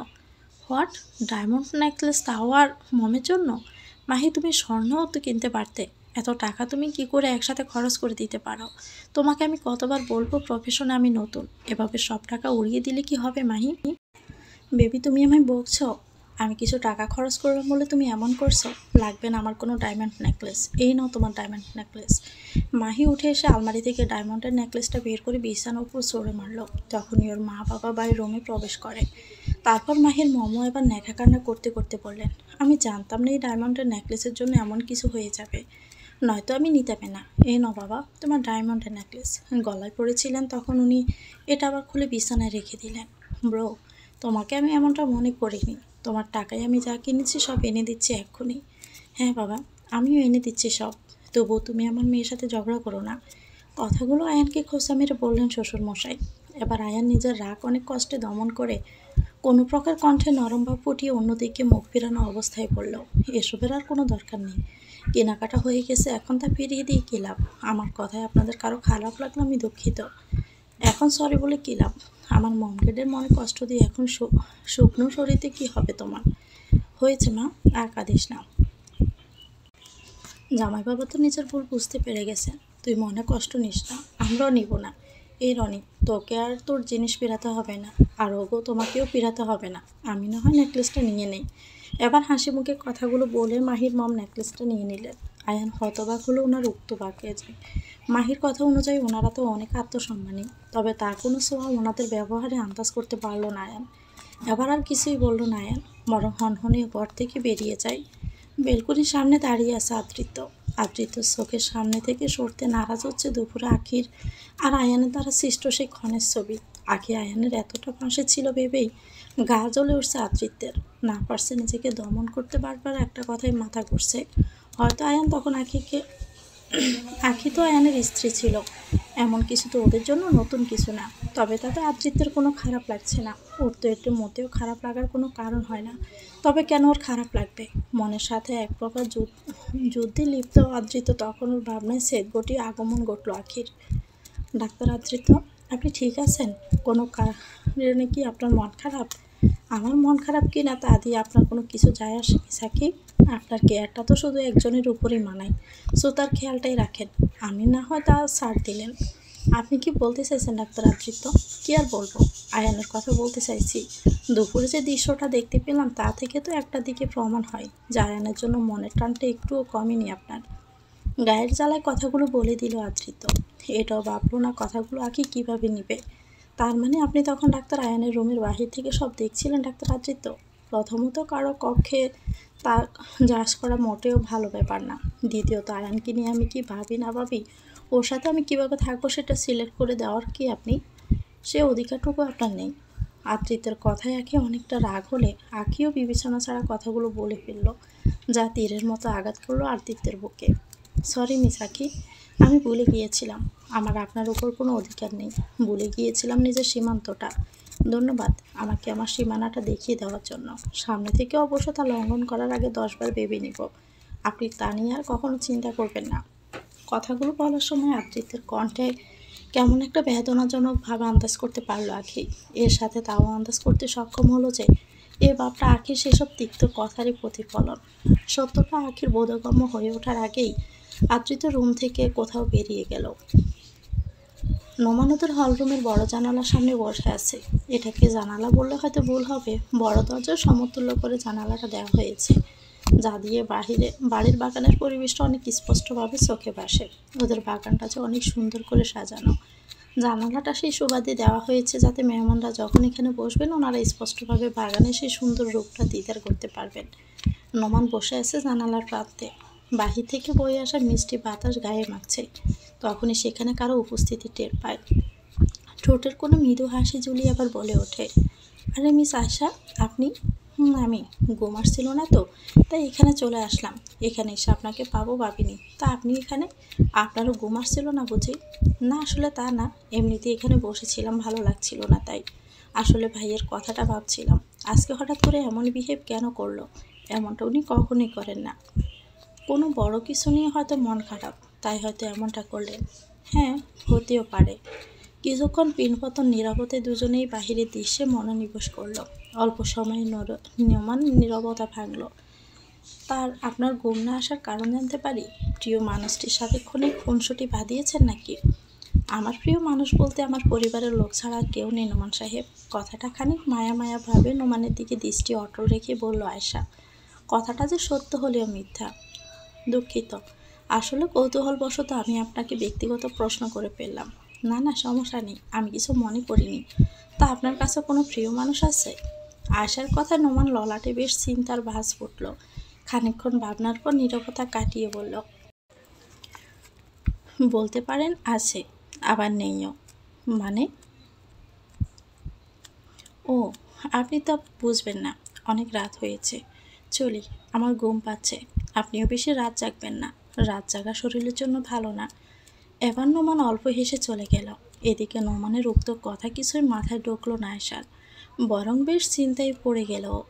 হোয়াট? ডায়মন্ড নেকলেস, তাও আর মমের জন্য? মাহি, তুমি স্বর্ণও তো কিনতে পারতে। এত টাকা তুমি কি করে একসাথে খরচ করে দিতে পারো? তোমাকে আমি কতবার বলবো প্রফেশনে আমি নতুন, এভাবে সব টাকা উড়িয়ে দিলে কি হবে মাহি? বেবি, তুমি আমায় বকছো? আমি কিছু টাকা খরচ করলাম বলে তুমি এমন করছো? লাগবে না আমার কোনো ডায়মন্ড নেকলেস, এই নাও তোমার ডায়মন্ড নেকলেস। মাহি উঠে এসে আলমারি থেকে ডায়মন্ডের নেকলেসটা বের করে বিছানার উপর ছড়ে মারলো। তখনই ওর মা বাবা বাড়ির রুমে প্রবেশ করে। তারপর মাহির মমো এবার নেখা কান্না করতে করতে বললেন, আমি জানতাম না এই ডায়মন্ডের নেকলেসের জন্য এমন কিছু হয়ে যাবে, নয়তো আমি নিতাম না। এই নাও বাবা তোমার ডায়মন্ডের নেকলেস। গলায় পড়েছিলেন তখন উনি এটা আবার খুলে বিছানায় রেখে দিলেন। ব্রো, তোমাকে আমি এমনটা মনে করিনি, তোমার টাকায় আমি যা কিনেছি সব এনে দিচ্ছি এক্ষুনি। হ্যাঁ বাবা, আমিও এনে দিচ্ছি সব, তবুও তুমি আমার মেয়ের সাথে ঝগড়া করো না। কথাগুলো আয়ানকে খোঁচা মেরে বললেন শ্বশুরমশাই। এবার আয়ান নিজের রাগ অনেক কষ্টে দমন করে কোনো প্রকার কণ্ঠে নরম ভাব ফুটিয়ে অন্যদিকে মুখ ফেরানো অবস্থায় বলল, এসবের আর কোনো দরকার নেই, কেনাকাটা হয়ে গেছে, এখন তা ফিরিয়ে দিয়ে কী লাভ? আমার কথায় আপনাদের কারো খারাপ লাগলো আমি দুঃখিত, এখন সরি বলে কী লাভ? আমার মমডেডের মনে কষ্ট দিয়ে এখন শুকনো শরীরে কী হবে তোমার? হয়েছে মা, আর কাঁদিস না। জামাই বাবা তো নিজের ভুল বুঝতে পেরে গেছে, তুই মনে কষ্ট নিস না, আমরাও নিব না। এই রনি, তোকে আর তোর জিনিস ফেরাতে হবে না, আর ওগো তোমাকেও ফেরাতে হবে না, আমি না হয় নেকলেসটা নিয়ে নেই। এবার হাসি মুখে কথাগুলো বলে মাহির মম নেকলেসটা নিয়ে নিলেন। আয়ান হতবাক হলো ওনার উক্ত বাক্যে যে মাহির কথা অনুযায়ী ওনারা তো অনেক আত্মসম্মানী, তবে তার কোনো ছোঁয়া ওনাদের ব্যবহারে আন্দাজ করতে পারল না আয়ান। এবার আর কিছুই বলল না আয়ান, বরং হনহনিয়ে ঘর থেকে বেরিয়ে যায়। বেলকনির সামনে দাঁড়িয়ে আছে আদৃত্য। আদৃত্যর চোখের সামনে থেকে সরতে নারাজ হচ্ছে দুপুরে আখির আর আয়ানের দ্বারা সৃষ্ট সেই ক্ষণের ছবি। আখি আয়ানের এতটা পাশে ছিল ভেবেই গা জ্বলে উঠছে আদৃত্যের। না পারছে নিজেকে দমন করতে, বারবার একটা কথাই মাথা ঘুরছে, হয়তো আয়ান তখন আখি তো আয়ানের স্ত্রী ছিল, এমন কিছু তো ওদের জন্য নতুন কিছু না। তবে তাতে আদৃত্যের কোনো খারাপ লাগছে না, ওর তো একটু মোটেও খারাপ লাগার কোনো কারণ হয় না। তবে কেন ওর খারাপ লাগবে? মনের সাথে এক প্রকার যুদ্ধে লিপ্ত আদৃত্য তখন ওর ভাবনায় সেদগটি আগমন ঘটল আখির। ডাক্তার আদৃত্য, আপনি ঠিক আছেন? কোনো কারণে কি আপনার মন খারাপ? আমার মন খারাপ কি না তা দিয়ে আপনার কোনো কিছু যায় আসে কি সাকিব? আপনার কেয়ারটা তো শুধু একজনের উপরেই মানায়, সো তার খেয়ালটাই রাখেন। আমি না হয় তা ছাড় দিলেন। আপনি কি বলতে চাইছেন ডাক্তার আদৃত্য? কি আর বলবো, আয়ানের কথা বলতে চাইছি। দুপুরে যে দৃশ্যটা দেখতে পেলাম তা থেকে তো একটা দিকে প্রমাণ হয় যে আয়ানের জন্য মনের টানটা একটুও কমেনি আপনার। গায়ের জ্বালায় কথাগুলো বলে দিল আদৃত্য। এটাও ভাবলো না কথাগুলো আখি কিভাবে নিবে। তার মানে আপনি তখন ডাক্তার আয়ানের রুমের বাহির থেকে সব দেখছিলেন ডাক্তার আদৃত্য? প্রথমত কারো কক্ষে তা জাজ করা মোটেও ভালো ব্যাপার না। দ্বিতীয়ত আয়ানকে নিয়ে আমি কি ভাবি না ভাবি, ওর সাথে আমি কিভাবে থাকবো সেটা সিলেক্ট করে দেওয়ার কি আপনি? সে অধিকারটুকু আপনার নেই। আদৃত্যের কথায় আখি অনেকটা রাগ হলে আখিও বিবেচনা ছাড়া কথাগুলো বলে ফেলল, যা তীরের মতো আঘাত করলো আদৃত্যের বুকে। সরি মিস আখি, আমি ভুলে গিয়েছিলাম আমার আপনার উপর কোনো অধিকার নেই, ভুলে গিয়েছিলাম নিজের সীমান্তটা। ধন্যবাদ আমাকে আমার সীমানাটা দেখিয়ে দেওয়ার জন্য। সামনে থেকে অবশ্য তা লঙ্ঘন করার আগে 10বার ভেবে নিব। আপনি তা নিয়ে আর কখনো চিন্তা করবেন না। কথাগুলো বলার সময় আদৃত্যের কণ্ঠে কেমন একটা বেদনাজনকভাবে আন্দাজ করতে পারলো আখি। এর সাথে তাও আন্দাজ করতে সক্ষম হলো যে এ বাপটা আখির সেসব তিক্ত কথারই প্রতিফলন। সত্যটা আখির বোধগম্য হয়ে ওঠার আগেই আদৃত্য রুম থেকে কোথাও বেরিয়ে গেল। নোমান ওদের হলরুমের বড় জানালার সামনে বসে আছে। এটাকে জানালা বললে হয়তো ভুল হবে, বড় দরজার সমতুল্য করে জানালাটা দেওয়া হয়েছে, যা দিয়ে বাড়ির বাগানের পরিবেশটা অনেক স্পষ্টভাবে চোখে ভাসে। ওদের বাগানটা যে অনেক সুন্দর করে সাজানো। জানালাটা সেই সুবাদে দেওয়া হয়েছে যাতে মেহমানরা যখন এখানে বসবেন ওনারা স্পষ্টভাবে বাগানের সেই সুন্দর রূপটা দিদার করতে পারবেন। নোমান বসে আছে জানালার প্রান্তে, বাহির থেকে বয়ে আসা মিষ্টি বাতাস গায়ে মাখছে। তখনই সেখানে কারো উপস্থিতি টের পায়। ঠোঁটের কোনো মৃদু হাসি ঝুলিয়ে আবার বলে ওঠে, আরে মিস আশা, আপনি? আমি ঘুম আসছিল না তো, তাই এখানে চলে আসলাম। এখানে এসে আপনাকে পাবো ভাবিনি, তা আপনি এখানে? আপনারও ঘুম আসছিল না বুঝি? না আসলে তা না, এমনিতে এখানে বসেছিলাম, ভালো লাগছিল না তাই। আসলে ভাইয়ের কথাটা ভাবছিলাম, আজকে হঠাৎ করে এমন বিহেভ কেন করলো? এমনটা উনি কখনোই করেন না। কোনো বড় কিছু নিয়ে হয়তো মন খারাপ, তাই হয়তো এমনটা করলেন। হ্যাঁ, হতেও পারে। কিছুক্ষণ পিনপতন নীরবতায় দুজনেই বাহিরের দৃশ্যে মনোনিবেশ করলো। অল্প সময়ে নোমান নীরবতা ভাঙল। আপনার ঘুম না আসার কারণ জানতে পারি? প্রিয় মানুষটির সাথে খুনসুটি বাঁধিয়েছেন নাকি? আমার প্রিয় মানুষ বলতে আমার পরিবারের লোক ছাড়া আর কেউ নেই নোমান সাহেব। কথাটা খানিক মায়া মায়া ভাবে নোমানের দিকে দৃষ্টি অটল রেখে বলল আয়েশা। কথাটা যে সত্য হলেও মিথ্যা। দুঃখিত, আসলে কৌতূহলবশত আমি আপনাকে ব্যক্তিগত প্রশ্ন করে ফেললাম। না না, সমস্যা নেই, আমি কিছু মনে করিনি। তা আপনার কাছে কোনো প্রিয় মানুষ আছে? আয়শার কথা নোমান ললাটে বেশ চিন্তার ভাঁজ ফুটল। খানিকক্ষণ ভাবনার পর নীরবতা কাটিয়ে বলল, বলতে পারেন আছে, আবার নেইও। মানে? ও, আপনি তো বুঝবেন না, অনেক রাত হয়েছে, চলি, আমার ঘুম পাচ্ছে। আপনিও বেশি রাত জাগবেন না, রাত জাগা শরীরের জন্য ভালো না। এবার নোমান অল্প হেসে চলে গেল। এদিকে নোমানের উক্ত কথা কিছুই মাথায় ঢুকলো না আয়শার, বরং বেশ চিন্তায় পড়ে গেল ও।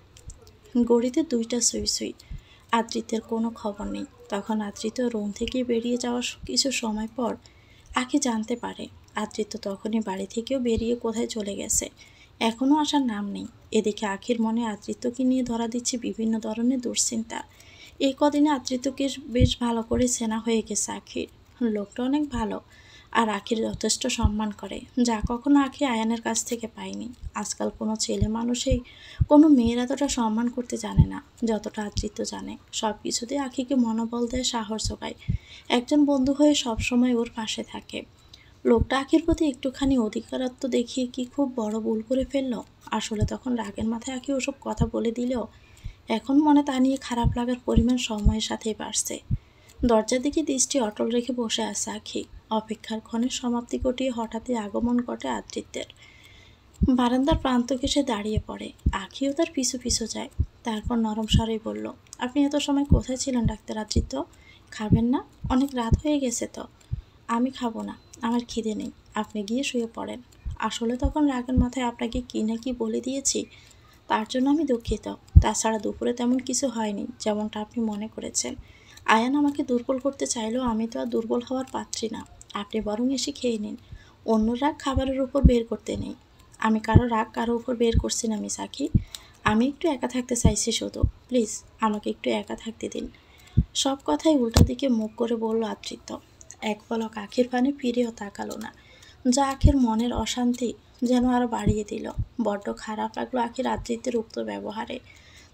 ঘড়িতে 2টা সুই সুই। আদ্রিতের কোনো খবর নেই। তখন আদ্রিত রুম থেকে বেরিয়ে যাওয়ার কিছু সময় পর আখি জানতে পারে আদ্রিত তখনই বাড়ি থেকেও বেরিয়ে কোথায় চলে গেছে, এখনও আসার নাম নেই। এদিকে আখির মনে আদ্রিতকে নিয়ে ধরা দিচ্ছে বিভিন্ন ধরনের দুশ্চিন্তা। এই কদিনে আদ্রিতকে বেশ ভালো করে চেনা হয়ে গেছে আখির। লোকটা অনেক ভালো আর আখির যথেষ্ট সম্মান করে, যা কখনো আখি আয়ানের কাছ থেকে পায়নি। আজকাল কোনো ছেলে মানুষই কোনো মেয়ের এতটা সম্মান করতে জানে না যতটা আদ্রিত জানে। সব কিছুতে আখিকে মনোবল দেয়, সাহস যোগায়, একজন বন্ধু হয়ে সবসময় ওর পাশে থাকে। লোকটা আখির প্রতি একটুখানি অধিকারত্ব দেখিয়ে কি খুব বড় ভুল করে ফেলল? আসলে তখন রাগের মাথায় আখি ওসব কথা বলে দিলেও এখন মনে তা নিয়ে খারাপ লাগার পরিমাণ সময়ের সাথেই বাড়ছে। দরজার দিকে দৃষ্টি অটল রেখে বসে আছে আখি। অপেক্ষার ক্ষণের সমাপ্তি ঘটিয়ে হঠাৎই আগমন ঘটে আদ্রিতের। বারান্দার প্রান্ত ঘেঁষে দাঁড়িয়ে পড়ে। আখিও তার পিছু পিছু যায়। তারপর নরম স্বরেই বলল, আপনি এত সময় কোথায় ছিলেন ডাক্তার আদ্রিত? খাবেন না? অনেক রাত হয়ে গেছে তো। আমি খাবো না, আমার খিদে নেই, আপনি গিয়ে শুয়ে পড়েন। আসলে তখন রাগের মাথায় আপনাকে কি না কি বলে দিয়েছি, তার জন্য আমি দুঃখিত। তাছাড়া দুপুরে তেমন কিছু হয়নি যেমনটা আপনি মনে করেছেন। আয়ান আমাকে দুর্বল করতে চাইলেও আমি তো আর দুর্বল হওয়ার পাত্রী না। আপনি বরং এসে খেয়ে নিন। অন্য রাগ খাবারের উপর বের করতে নেই। আমি কারো রাগ কারো উপর বের করছি না মিস আখি। আমি একটু একা থাকতে চাইছি শুধু। প্লিজ আমাকে একটু একা থাকতে দিন। সব কথাই উল্টো দিকে মুখ করে বলল আদ্রিত। এক পলক আখির পানে ফিরেও তাকালো না, যা আখির মনের অশান্তি যেন আরো বাড়িয়ে দিল। বড্ড খারাপ লাগলো আখির আদ্রিতের উক্ত ব্যবহারে।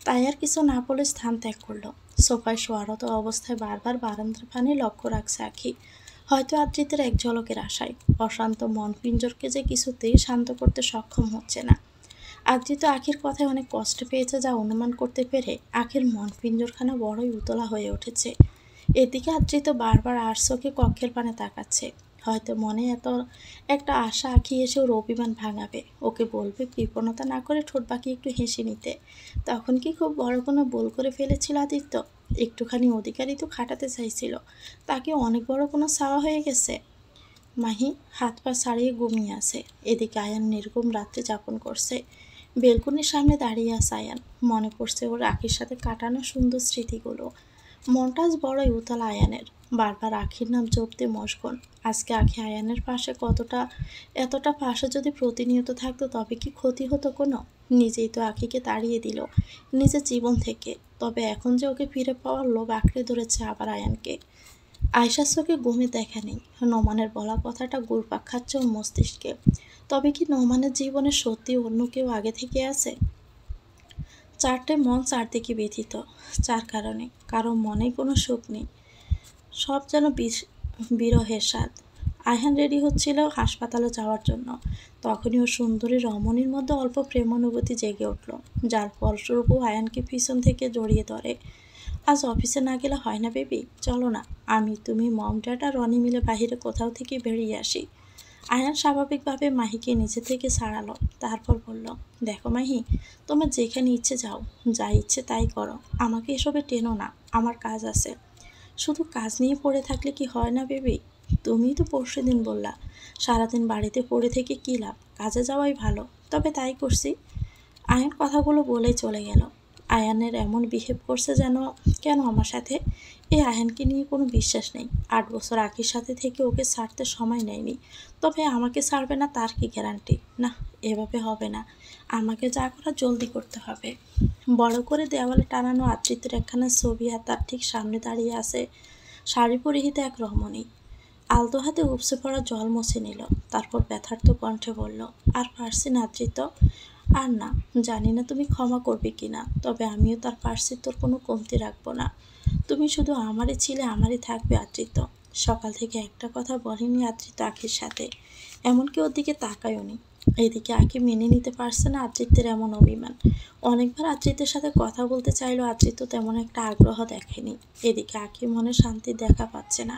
তাই আর কিছু না বলে স্থান ত্যাগ করলো। সোফায় শোয়ারত অবস্থায় বারবার বারান্দার পানে লক্ষ্য রাখছে আখি, হয়তো আদ্রিতের এক ঝলকের আশায়। অশান্ত মন পিঞ্জরকে যে কিছুতেই শান্ত করতে সক্ষম হচ্ছে না। আদ্রিত আখির কথায় অনেক কষ্ট পেয়েছে, যা অনুমান করতে পেরে আখির মন পিঞ্জরখানা বড়ই উতলা হয়ে উঠেছে। এদিকে আদ্রিত বারবার আরশোকে কক্ষের পানে তাকাচ্ছে। হয়তো মনে এত একটা আশা আঁকি এসে ওর অভিমান ভাঙাবে, ওকে বলবে কৃপণতা না করে ঠোঁট বাঁকিয়ে একটু হেসে নিতে। তখন কি খুব বড় কোনো ভুল করে ফেলেছিল আদিত্য? একটুখানি অধিকারই তো খাটাতে চাইছিল, তাকে অনেক বড় কোনো চাওয়া হয়ে গেছে। মাহি হাত পা ছাড়িয়ে ঘুমিয়ে আছে। এদিকে আয়ান নির্ঘুম রাত্রি যাপন করছে। বেলকনির সামনে দাঁড়িয়ে আছে আয়ান। মনে পড়ছে ওর আখির সাথে কাটানো সুন্দর স্মৃতিগুলো। মনটা আজ বড়ই উতলা আয়ানের। বারবার আখির নাম জপতে মশগুল। আজকে আখি আয়ানের পাশে এতটা পাশে যদি প্রতিনিয়ত থাকতো তবে কি ক্ষতি হতো কোনো? নিজেই তো আখিকে তাড়িয়ে দিল নিজের জীবন থেকে, তবে এখন যে ওকে ফিরে পাওয়ার লোভ আঁকড়ে ধরেছে আবার আয়ানকে। আয়শার চোখে ঘুমে দেখা নেই। নোমানের বলা কথাটা ঘুরপাক খাচ্ছে ওর মস্তিষ্কে। তবে কি নোমানের জীবনে সত্যি অন্য কেউ আগে থেকে আছে? চারটে মন চারদিকে ব্যথিত। চার কারণে কারো মনে কোনো সুখ নেই, সব যেন বিরহের স্বাদ। আয়হান রেডি হচ্ছিল হাসপাতালে যাওয়ার জন্য। তখনই ও সুন্দরী রমণীর মধ্যে অল্প প্রেমানুভূতি জেগে উঠল, যার ফলস্বরূপ ও আয়ানকে পিছন থেকে জড়িয়ে ধরে। আজ অফিসে না গেলে হয় না বেবি, চলো না, আমি তুমি মম ড্যাড আর রনি মিলে বাহিরে কোথাও থেকে বেরিয়ে আসি। আয়ান স্বাভাবিকভাবে মাহিকে নিচে থেকে ছাড়ালো। তারপর বলল, দেখো মাহি, তোমার যেখানে ইচ্ছে যাও, যা ইচ্ছে তাই করো, আমাকে এসবে টেনো না, আমার কাজ আছে। শুধু কাজ নিয়ে পড়ে থাকলে কি হয় না বেবি? তুমিই তো পরশুদিন বললা সারাদিন বাড়িতে পড়ে থেকে কী লাভ, কাজে যাওয়াই ভালো। তবে তাই করছি। আয়ান কথাগুলো বলেই চলে গেল। আয়ানের এমন বিহেভ করছে যেন কেন আমার সাথে। এই আয়ানকে নিয়ে কোনো বিশ্বাস নেই। 8 বছর আখির সাথে থেকে ওকে ছাড়তে সময় নেয়নি, তবে আমাকে ছাড়বে না তার কি গ্যারান্টি? না, এভাবে হবে না। আমাকে যা করার জলদি করতে হবে। বড় করে দেওয়ালে টানানো আদৃতের একখানা ছবি আর তার ঠিক সামনে দাঁড়িয়ে আছে শাড়ি পরিহিত এক রমণী। আলতো হাতে উপসে পড়া জল মুছে নিল। তারপর ব্যথার্ত কণ্ঠে বলল, আর পারছি না আদ্রিত, আর না। জানি না তুমি ক্ষমা করবে কিনা, তবে আমিও তার পারছি তোর কোনো কমতি রাখবো না। তুমি শুধু আমারই ছিলে, আমারই থাকবে আদ্রিত। সকাল থেকে একটা কথা বলেনি আদ্রিত আখির সাথে, এমনকি ওর দিকে তাকায়ওনি। এদিকে আখি মেনে নিতে পারছে না আদ্রিতের এমন অভিমান। অনেকবার আদ্রিতের সাথে কথা বলতে চাইলো, আদ্রিত তেমন একটা আগ্রহ দেখেনি। এদিকে আখি মনে শান্তির দেখা পাচ্ছে না।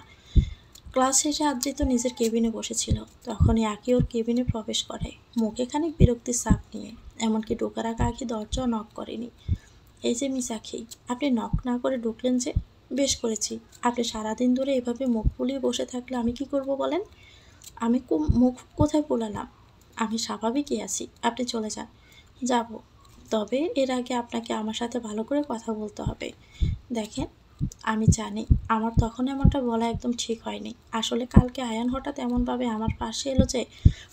ক্লাস শেষে আদ্রিত নিজের কেবিনে বসেছিল, তখনই আঁকি ওর কেবিনে প্রবেশ করে, মুখে খানিক বিরক্তির ছাপ নিয়ে। এমনকি ঢোকার আগে আঁকি দরজাও নক করেনি। এই যে মিস আঁখি, আপনি নক না করে ঢুকলেন যে? বেশ করেছি। আপনি সারাদিন ধরে এভাবে মুখ ফুলিয়ে বসে থাকলে আমি কি করব বলেন? আমি মুখ কোথায় ফুলালাম? আমি স্বাভাবিকই আছি, আপনি চলে যান। যাব, তবে এর আগে আপনাকে আমার সাথে ভালো করে কথা বলতে হবে। দেখেন, আমি জানি আমার তখন এমনটা বলা একদম ঠিক হয়নি। আসলে কালকে আয়ান হঠাৎ এমনভাবে আমার পাশে এলো যে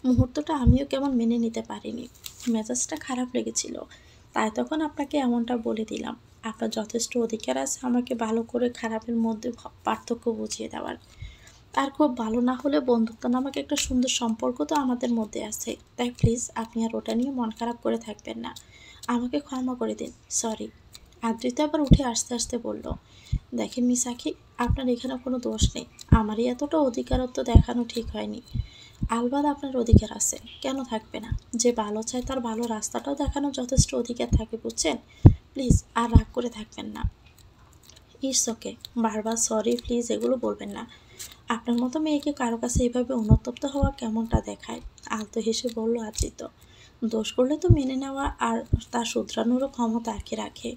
মুহূর্তটা আমিও কেমন মেনে নিতে পারিনি। মেজাজটা খারাপ লেগেছিল, তাই তখন আপনাকে এমনটা বলে দিলাম। আপনার যথেষ্ট অধিকার আছে আমাকে ভালো করে খারাপের মধ্যে পার্থক্য বুঝিয়ে দেওয়ার। আর খুব ভালো না হলে বন্ধুত্ব নামক একটা সুন্দর সম্পর্ক তো আমাদের মধ্যে আছে, তাই প্লিজ আপনি আর ওটা নিয়ে মন খারাপ করে থাকবেন না। আমাকে ক্ষমা করে দিন, সরি। আদ্রিতা আবার উঠে আস্তে আস্তে বলল, দেখেন মিস আখি, আপনার এখানে কোনো দোষ নেই। আমারই এতটা অধিকারত্ব দেখানো ঠিক হয়নি। আলবাদ আপনার অধিকার আছে, কেন থাকবে না? যে ভালো চায় তার ভালো রাস্তাটাও দেখানো যথেষ্ট অধিকার থাকে, বুঝছেন? প্লিজ আর রাগ করে থাকবেন না। It's okay. বারবার সরি প্লিজ এগুলো বলবেন না। আপনার মতো মেয়েকে কারো কাছে এভাবে অনুতপ্ত হওয়া কেমনটা দেখায়। আলতো হেসে বলল আদ্রিত, দোষ করলে তো মেনে নেওয়া আর তা শুধরানোরও ক্ষমতা আঁকি রাখে,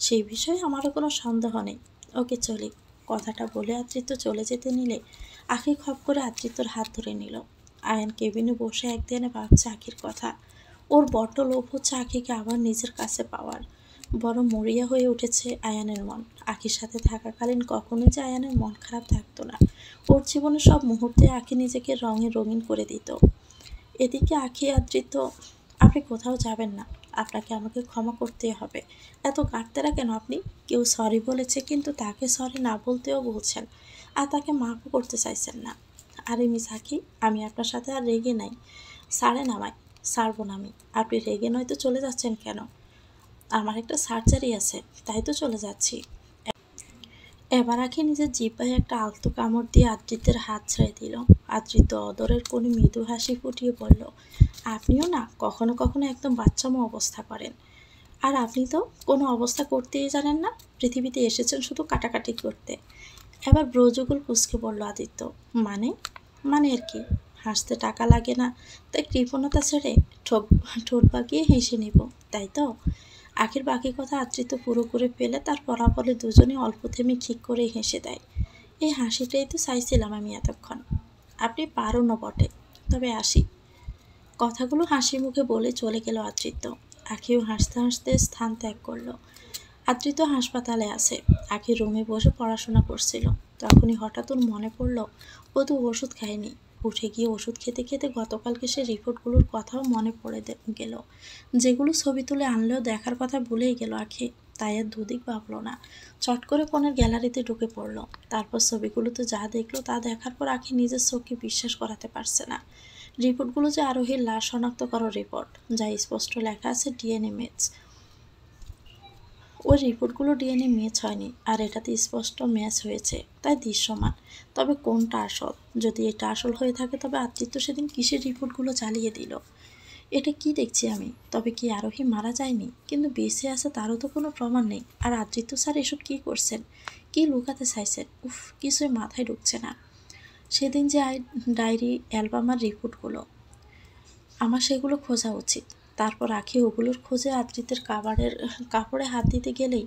সেই বিষয়ে আমারও কোনো সন্দেহ নেই। ওকে চলি। কথাটা বলে আদ্রিত চলে যেতে নিলে আঁখি খপ করে আদ্রিতর হাত ধরে নিল। আয়ান কেবিনে বসে একদিনে ভাবছে আঁখির কথা। ওর বড্ড লোভ হচ্ছে আঁখিকে আবার নিজের কাছে পাওয়ার। বড় মরিয়া হয়ে উঠেছে আয়ানের মন। আঁখির সাথে থাকাকালীন কখনোই যে আয়ানের মন খারাপ থাকতো না। ওর জীবনে সব মুহূর্তে আঁখি নিজেকে রঙে রঙিন করে দিত। এদিকে আঁখি আদ্রিত, আপনি কোথাও যাবেন না, আপনাকে আমাকে ক্ষমা করতেই হবে। এত গাঁটতেরা কেন আপনি? কেউ সরি বলেছে কিন্তু তাকে সরি না বলতেও বলছেন, আর তাকে মাফও করতে চাইছেন না। আরে মিস আঁখি, আমি আপনার সাথে আর রেগে নাই। ছাড়েন আমায়। ছাড়বো না আমি। আপনি রেগে নয়তো চলে যাচ্ছেন কেন? আমার একটা সার্জারি আছে, তাই তো চলে যাচ্ছি। এবার আঁখি নিজের জিহ্বায় একটা আলতো কামড় দিয়ে আদ্রিতের হাত ছেড়ে দিল। আদ্রিত অদরের কোনো মৃদু হাসি ফুটিয়ে বলল, আপনিও না কখনো কখনো একদম বাচ্চামো অবস্থা করেন। আর আপনি তো কোনো অবস্থা করতেই জানেন না। পৃথিবীতে এসেছেন শুধু কাটাকাটি করতে। এবার ব্রজগুল কুঁচকে বলল আদিত্য, মানে? মানে আর কি? হাসতে টাকা লাগে না, তাই কৃপণতা ছেড়ে ঠোঁট ঠোঁট বাঁকিয়ে হেসে নিব, তাই তো? আখির বাকি কথা আদ্রিত পুরো করে ফেলে তার পরাবলে দুজনে অল্প থেমে ঠিক করে হেসে দেয়। এই হাসিটাই তো চাইছিলাম আমি এতক্ষণ। আপনি পারো বটে, তবে আসি। কথাগুলো হাসি মুখে বলে চলে গেল আদ্রিত। আখিও হাসতে হাসতে স্থান ত্যাগ করলো। আদ্রিত হাসপাতালে আছে। আখি রুমে বসে পড়াশোনা করছিল। তখনই হঠাৎ ওর মনে পড়ল ও তো ওষুধ খায়নি। উঠে গিয়ে ওষুধ খেতে খেতে গতকালকে সে রিপোর্টগুলোর কথাও মনে পড়ে গেল, যেগুলো ছবি তুলে আনলেও দেখার কথা ভুলেই গেল আখি। তাই আর দুদিক ভাবলো না, চট করে ফোনের গ্যালারিতে ঢুকে পড়লো। তারপর ছবিগুলোতে যা দেখলো তা দেখার পর আখি নিজের চোখকে বিশ্বাস করাতে পারছে না। রিপোর্টগুলো যে আরোহীর লাশ শনাক্ত করার রিপোর্ট, যা স্পষ্ট লেখা আছে ডিএনএ ম্যাচ। ওই রিপোর্টগুলো ডিএনএ ম্যাচ হয়নি, আর এটাতে স্পষ্ট ম্যাচ হয়েছে, তাই দৃশ্যমান। তবে কোনটা আসল? যদি এটা আসল হয়ে থাকে তবে আদ্রিত সেদিন কিসের রিপোর্টগুলো চালিয়ে দিল? এটা কি দেখছি আমি? তবে কি আরোহী মারা যায়নি কিন্তু বেঁচে আছে তারও তো কোনো প্রমাণ নেই। আর আদ্রিত স্যার এসব কী করছেন? কি লুকাতে চাইছেন? উফ, কিছুই মাথায় ঢুকছে না। সেদিন যে ডায়েরি, অ্যালবাম আর রিপোর্টগুলো, আমার সেগুলো খোঁজা উচিত। তারপর আঁখি ওগুলোর খোঁজে আদ্রিতের কাপড়ে হাত দিতে গেলেই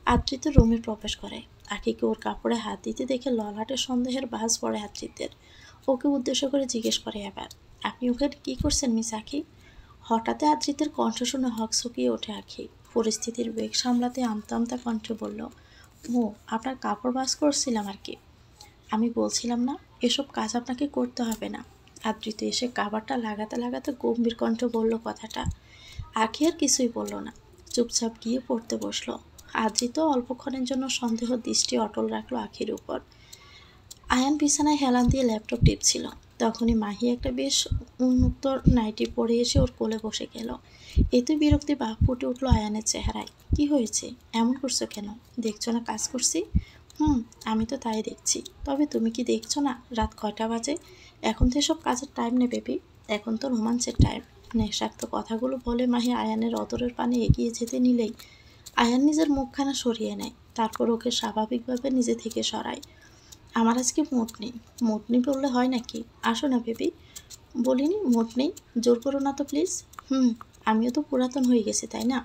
আদ্রিত রুমে প্রবেশ করে। আঁখিকে ওর কাপড়ে হাত দিতে দেখে ললাটে সন্দেহের ভাঁজ পড়ে আদ্রিতের। ওকে উদ্দেশ্য করে জিজ্ঞেস করে, এবার আপনি ওখানে কী করছেন মিস আঁখি? হঠাৎ আদ্রিতের কণ্ঠ শুনে হকচকিয়ে ওঠে আঁখি। পরিস্থিতির বেগ সামলাতে আমতা আমতা কণ্ঠে বলল, ও, আপনার কাপড় ভাঁজ করছিলাম আর কি। আমি বলছিলাম না এসব কাজ আপনাকে করতে হবে না। আদ্রিত এসে কাবারটা লাগাতে লাগাতে গম্ভীর কণ্ঠে বলল কথাটা। আখি আর কিছুই বলল না, চুপচাপ গিয়ে পড়তে বসলো। আদ্রিত অল্পক্ষণের জন্য সন্দেহ দৃষ্টি অটল রাখলো আখির উপর। আয়ান বিছানায় হেলান দিয়ে ল্যাপটপ টিপছিল। তখনই মাহি একটা বেশ উন্মুক্ত নাইটি পরে এসে ওর কোলে বসে গেল। এতে বিরক্তি ভাব ফুটে উঠল আয়ানের চেহারায়। কি হয়েছে? এমন করছো কেন? দেখছো না কাজ করছি? হুম, আমি তো তাই দেখছি। তবে তুমি কি দেখছো না রাত কয়টা বাজে? এখন তো এসব কাজের টাইম নেই বেবি, এখন তো রোমান্সের টাইম। নেশাক্ত কথাগুলো বলে মাহি আয়ানের অদরের পানে এগিয়ে যেতে নিলেই আয়ান নিজের মুখখানা সরিয়ে নেয়, তারপর ওকে স্বাভাবিকভাবে নিজে থেকে সরায়। আমার আজকে মুড নেই। মুড নেই বললে হয় নাকি? আসো না বেবি। বলিনি মুড নেই, জোর করো না তো প্লিজ। হুম, আমিও তো পুরাতন হয়ে গেছি তাই না?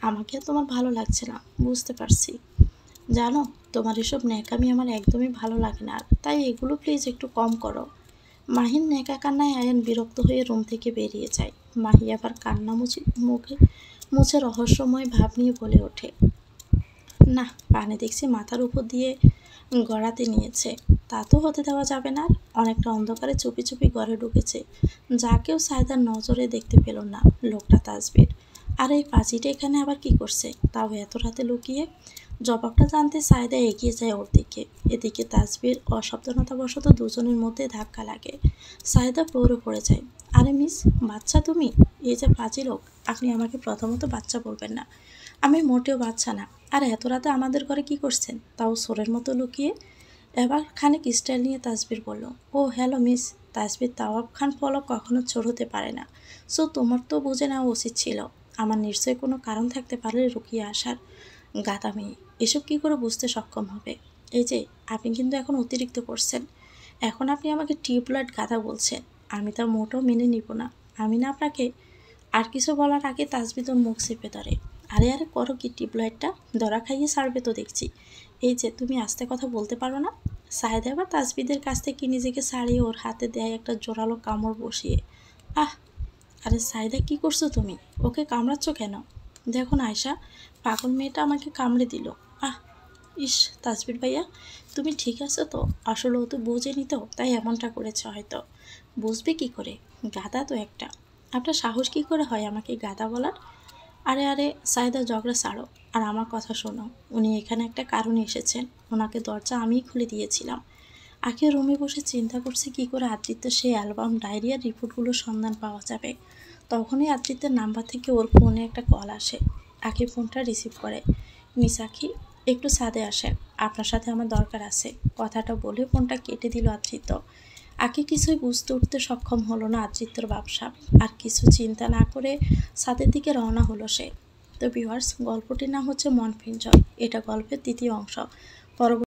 আমাকে আর তোমার ভালো লাগছে না, বুঝতে পারছি। জানো, তোমার এসব ন্যাকামি আমার একদমই ভালো লাগে না, আর তাই এগুলো প্লিজ একটু কম করো। মাহির ন্যাকা কান্নায় আয়ান বিরক্ত হয়ে রুম থেকে বেরিয়ে যায়। মাহি আবার কান্না মুছে রহস্যময় ভাব নিয়ে বলে ওঠে, না, পানি দেখছি মাথার উপর দিয়ে গড়াতে নিয়েছে। তা তো হতে দেওয়া যাবে না। আর অনেকটা অন্ধকারে চুপি চুপি ঘরে ঢুকেছে, যা কেউ সায়দার নজরে দেখতে পেল না। লোকটা তাসবির। আর এই পাঁচিটা এখানে আবার কি করছে, তাও এত রাতে লুকিয়ে? জবাবটা জানতে সায়দা এগিয়ে যায় ওর দিকে। এদিকে তাসবির অসাবধানতাবশত দুজনের মধ্যে ধাক্কা লাগে। সায়দা ফ্লোরে পড়ে যায়। আরে মিস, বাচ্চা তুমি? এই যে পাজি লোক, আপনি আমাকে প্রথমত বাচ্চা বলবেন না। আমি মোটেও বাচ্চা না। আর এত রাতে আমাদের ঘরে কি করছেন, তাও সোরের মতো লুকিয়ে? এবার খানিক স্টাইল নিয়ে তাসবির বলল, ও হ্যালো মিস। তাসবির তাওয়াব খান পলক কখনো চোর হতে পারে না। সো তোমার তো বুঝে নেওয়া উচিত ছিল। আমার নিশ্চয়ই কোনো কারণ থাকতে পারে লুকিয়ে আসার। গাদা মেয়ে এসব কী করে বুঝতে সক্ষম হবে? এই যে, আপনি কিন্তু এখন অতিরিক্ত করছেন। এখন আপনি আমাকে টিউবলাইট গাদা বলছেন, আমি তা মোটেও মেনে নিব না। আমি না আপনাকে। আর কিছু বলার আগে তাসবির ওর মুখ চেপে ধরে। আরে আরে করো কি টিউবলাইটটা? ধরা খাইয়ে ছাড়বে তো দেখছি। এই যে, তুমি আস্তে কথা বলতে পারো না? সাহেদা আবার তাসবিদের কাছ থেকে নিজেকে ছাড়িয়ে ওর হাতে দেয় একটা জোরালো কামড় বসিয়ে। আহ! আরে সাইদা, কি করছো তুমি? ওকে কামড়াচ্ছ কেন? দেখো না আয়শা, পাগল মেয়েটা আমাকে কামড়ে দিল। আহ! ইস, তাসবির ভাইয়া, তুমি ঠিক আছো তো? আসলে ও তো বোঝেনি তো, তাই এমনটা করেছে হয়তো। বুঝবে কি করে? গাদা তো একটা। আপনার সাহস কি করে হয় আমাকে গাদা বলার? আরে আরে সাইদা, ঝগড়া ছাড়ো আর আমার কথা শোনো। উনি এখানে একটা কারণে এসেছেন। ওনাকে দরজা আমিই খুলে দিয়েছিলাম। আখি রুমে বসে চিন্তা করছে কি করে আদ্রিতের সেই অ্যালবাম ডায়রিয়ার রিপোর্টগুলোর সন্ধান পাওয়া যাবে। তখনই আদ্রিতের নাম্বার থেকে ওর ফোনে একটা কল আসে। আখি ফোনটা রিসিভ করে। মিস আখি, একটু ছাদে আসেন, আপনার সাথে আমার দরকার আছে। কথাটা বলে ফোনটা কেটে দিল আদ্রিত। আখি কিছুই বুঝতে উঠতে সক্ষম হলো না আদ্রিত্যর ব্যবসা। আর কিছু চিন্তা না করে ছাদের দিকে রওনা হলো সে। তো ভিউয়ার্স, গল্পটির নাম হচ্ছে মন পিঞ্জর। এটা গল্পের দ্বিতীয় অংশ। পরবর্তী